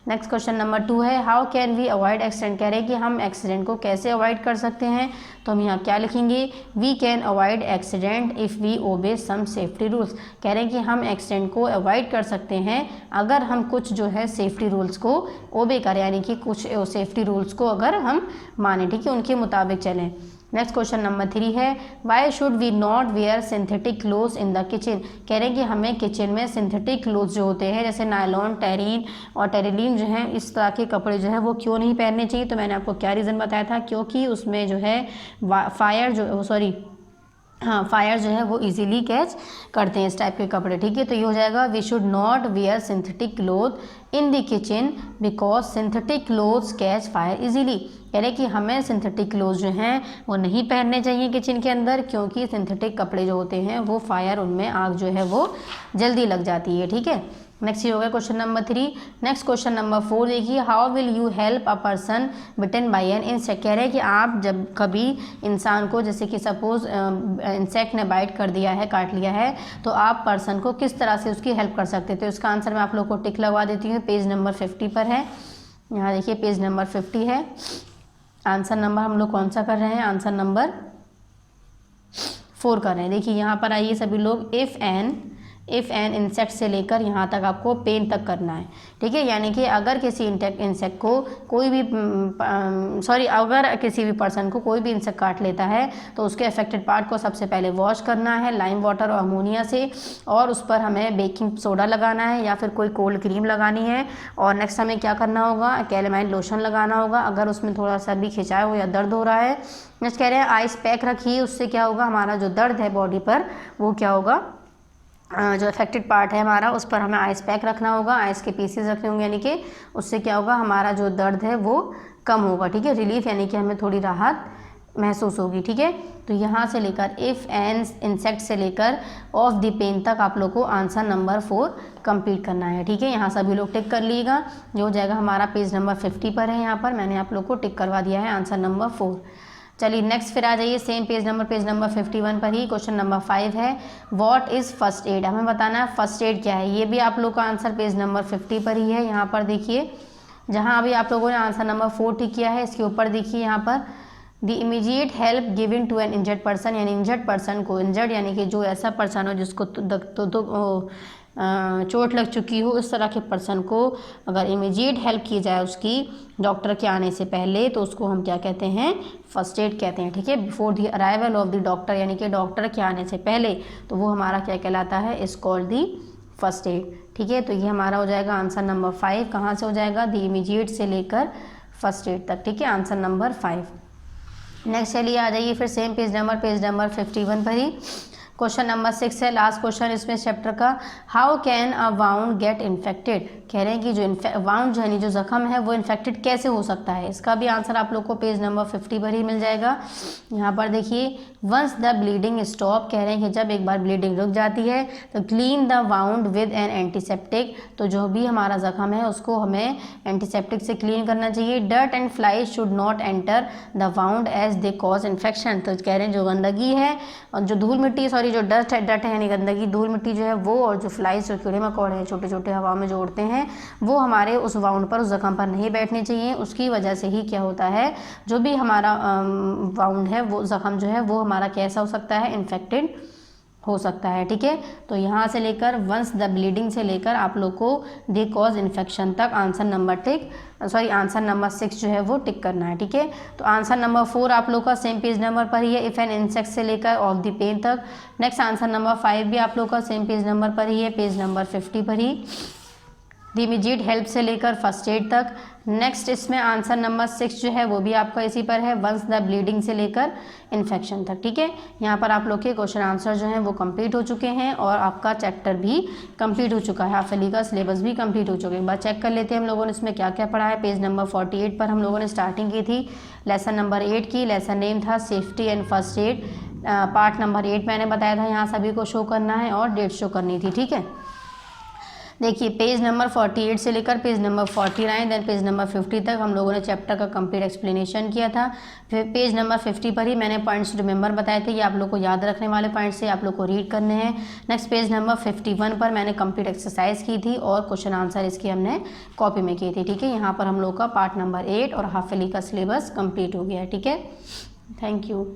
नेक्स्ट क्वेश्चन नंबर 2 है how can we avoid accident. कह रहे हैं कि हम एक्सीडेंट को कैसे अवॉइड कर सकते हैं, तो हम यहाँ क्या लिखेंगे, we can avoid accident if we obey some safety rules. कह रहे हैं कि हम एक्सीडेंट को अवॉइड कर सकते हैं अगर हम कुछ जो है सेफ्टी रूल्स को ओबे करें, यानी कि कुछ सेफ्टी रूल्स को अगर हम माने, ठीक है, उनके मुताबिक चलें। नेक्स्ट क्वेश्चन नंबर 3 है why should we not wear synthetic clothes in the kitchen. कह रहे हैं कि हमें किचन में सिंथेटिक क्लोथ्स जो होते हैं जैसे नायलॉन, टेरिन और टेरिलीन जो हैं, इस तरह के कपड़े जो है वो क्यों नहीं पहनने चाहिए, तो मैंने आपको क्या रीज़न बताया था, क्योंकि उसमें जो है फायर जो है वो इजीली कैच करते हैं इस टाइप के कपड़े। ठीक है, तो ये हो जाएगा we should not wear synthetic cloth in the kitchen because synthetic clothes catch fire easily. कह रहे कि हमें सिंथेटिक क्लोथ जो हैं वो नहीं पहनने चाहिए किचन के अंदर, क्योंकि सिंथेटिक कपड़े जो होते हैं वो फायर, उनमें आग जो है वो जल्दी लग जाती है। ठीक है, नेक्स्ट ये हो गया question number 3। Next question number 4 देखिए how will you help a person bitten by an insect. कह रहे हैं कि आप जब कभी इंसान को, जैसे कि सपोज इंसेक्ट ने बाइट कर दिया है, काट लिया है, तो आप पर्सन को किस तरह से उसकी हेल्प कर सकते हैं, तो इसका आंसर मैं आप लोग को टिक लगवा देती हूँ, पेज नंबर 50 पर है। यहाँ देखिए पेज नंबर 50 है, आंसर नंबर हम लोग कौन सा कर रहे हैं, आंसर नंबर 4 कर रहे हैं। देखिए यहाँ पर आइए सभी लोग, इफ़ एन इंसेक्ट से लेकर यहाँ तक आपको पेन तक करना है, ठीक है। यानी कि अगर किसी इंसेक्ट को कोई भी अगर किसी भी पर्सन को कोई भी इंसेक्ट काट लेता है तो उसके अफेक्टेड पार्ट को सबसे पहले वॉश करना है लाइम वाटर और अमोनिया से, और उस पर हमें बेकिंग सोडा लगाना है या फिर कोई कोल्ड क्रीम लगानी है। और नेक्स्ट हमें क्या करना होगा, कैलेमाइन लोशन लगाना होगा अगर उसमें थोड़ा सा भी खिंचाव हो या दर्द हो रहा है। नेक्स्ट कह रहे हैं आइस पैक रखिए, उससे क्या होगा, हमारा जो दर्द है बॉडी पर वो क्या होगा, जो अफेक्टेड पार्ट है हमारा उस पर हमें आइस पैक रखना होगा, आइस के पीसेस रखने होंगे, यानी कि उससे क्या होगा, हमारा जो दर्द है वो कम होगा, ठीक है। रिलीफ यानी कि हमें थोड़ी राहत महसूस होगी, ठीक है। तो यहाँ से लेकर इफ़ एन इंसेक्ट से लेकर ऑफ द पेन तक आप लोग को आंसर नंबर 4 कंप्लीट करना है, ठीक है। यहाँ सभी लोग टिक कर लीजिएगा, जो हो जाएगा हमारा पेज नंबर 50 पर है। यहाँ पर मैंने आप लोग को टिक करवा दिया है आंसर नंबर 4। चलिए नेक्स्ट फिर आ जाइए सेम पेज नंबर 51 पर ही। क्वेश्चन नंबर 5 है, व्हाट इज़ फर्स्ट एड। हमें बताना है फर्स्ट एड क्या है। ये भी आप लोग का आंसर पेज नंबर 50 पर ही है। यहाँ पर देखिए, जहाँ अभी आप लोगों ने आंसर नंबर 4 टिक किया है, इसके ऊपर देखिए यहाँ पर the immediate help given to an injured person, यानी इंजर्ड पर्सन को, इंजर्ड यानी कि जो ऐसा पर्सन हो जिसको चोट लग चुकी हो, इस तरह के पर्सन को अगर इमीडिएट हेल्प की जाए उसकी डॉक्टर के आने से पहले, तो उसको हम क्या कहते हैं, फर्स्ट एड कहते हैं, ठीक है। Before the arrival of the doctor, यानी कि डॉक्टर के आने से पहले, तो वो हमारा क्या कहलाता है, is called the first aid, ठीक है। तो ये हमारा हो जाएगा आंसर नंबर 5। कहाँ से हो जाएगा, द इमीडिएट से लेकर फर्स्ट एड तक, ठीक है, आंसर नंबर 5। नेक्स्ट चलिए आ जाइए फिर सेम पेज नंबर 51 पर ही। क्वेश्चन नंबर 6 है, लास्ट क्वेश्चन इसमें चैप्टर का। How can a wound get infected. कह रहे हैं कि जो वाउंड यानी जो जख्म है वो इन्फेक्टेड कैसे हो सकता है। इसका भी आंसर आप लोग को पेज नंबर 50 पर ही मिल जाएगा। यहाँ पर देखिए, वंस द ब्लीडिंग स्टॉप, कह रहे हैं कि जब एक बार ब्लीडिंग रुक जाती है तो clean the wound with N antiseptic, तो जो भी हमारा जख्म है उसको हमें एंटीसेप्टिक से क्लीन करना चाहिए। Dirt and flies should not enter the wound as they cause infection, तो कह रहे हैं जो गंदगी है और जो धूल मिट्टी जो डस्ट है यानी गंदगी धूल मिट्टी जो है वो, और जो फ्लाइज जो कीड़े मकोड़े हैं छोटे छोटे हवा में जो उड़ते हैं, वो हमारे उस वाउंड पर, उस जख्म पर नहीं बैठने चाहिए। उसकी वजह से ही क्या होता है, जो भी हमारा वाउंड है वो जख्म जो है वो हमारा कैसा हो सकता है, इन्फेक्टेड हो सकता है, ठीक है। तो यहाँ से लेकर वंस द ब्लीडिंग से लेकर आप लोग को दे कॉज इन्फेक्शन तक आंसर नंबर 6 जो है वो टिक करना है, ठीक है। तो आंसर नंबर 4 आप लोग का सेम पेज नंबर पर ही है, इफ एन इंसेक्ट से लेकर ऑफ द पेन तक। नेक्स्ट आंसर नंबर 5 भी आप लोग का सेम पेज नंबर पर ही है, पेज नंबर 50 पर ही, द इमीडिएट हेल्प से लेकर फर्स्ट एड तक। नेक्स्ट इसमें आंसर नंबर 6 जो है वो भी आपका इसी पर है, वंस द ब्लीडिंग से लेकर इन्फेक्शन तक, ठीक है। यहाँ पर आप लोग के क्वेश्चन आंसर जो हैं वो कंप्लीट हो चुके हैं और आपका चैप्टर भी कंप्लीट हो चुका है, हाफ ईयरली का सिलेबस भी कंप्लीट हो चुका है। एक बार चेक कर लेते हैं हम लोगों ने इसमें क्या क्या पढ़ा है। पेज नंबर 48 पर हम लोगों ने स्टार्टिंग की थी लेसन नंबर 8 की। लेसन नेम था safety and first add. Part number 8 मैंने बताया था यहाँ सभी को शो करना है और डेट शो करनी थी, ठीक है। देखिए, पेज नंबर 48 से लेकर page number 49 then page number 50 तक हम लोगों ने चैप्टर का कंप्लीट एक्सप्लेनेशन किया था। फिर पेज नंबर 50 पर ही मैंने पॉइंट्स रिमेंबर बताए थे, ये आप लोग को याद रखने वाले पॉइंट्स से आप लोग को रीड करने हैं। नेक्स्ट पेज नंबर 51 पर मैंने कंप्लीट एक्सरसाइज की थी और क्वेश्चन आंसर इसकी हमने कॉपी में किए थे, ठीक है। यहाँ पर हम लोग का पार्ट नंबर 8 और हाफ ईयरली का सिलेबस कंप्लीट हो गया है, ठीक है। Thank you.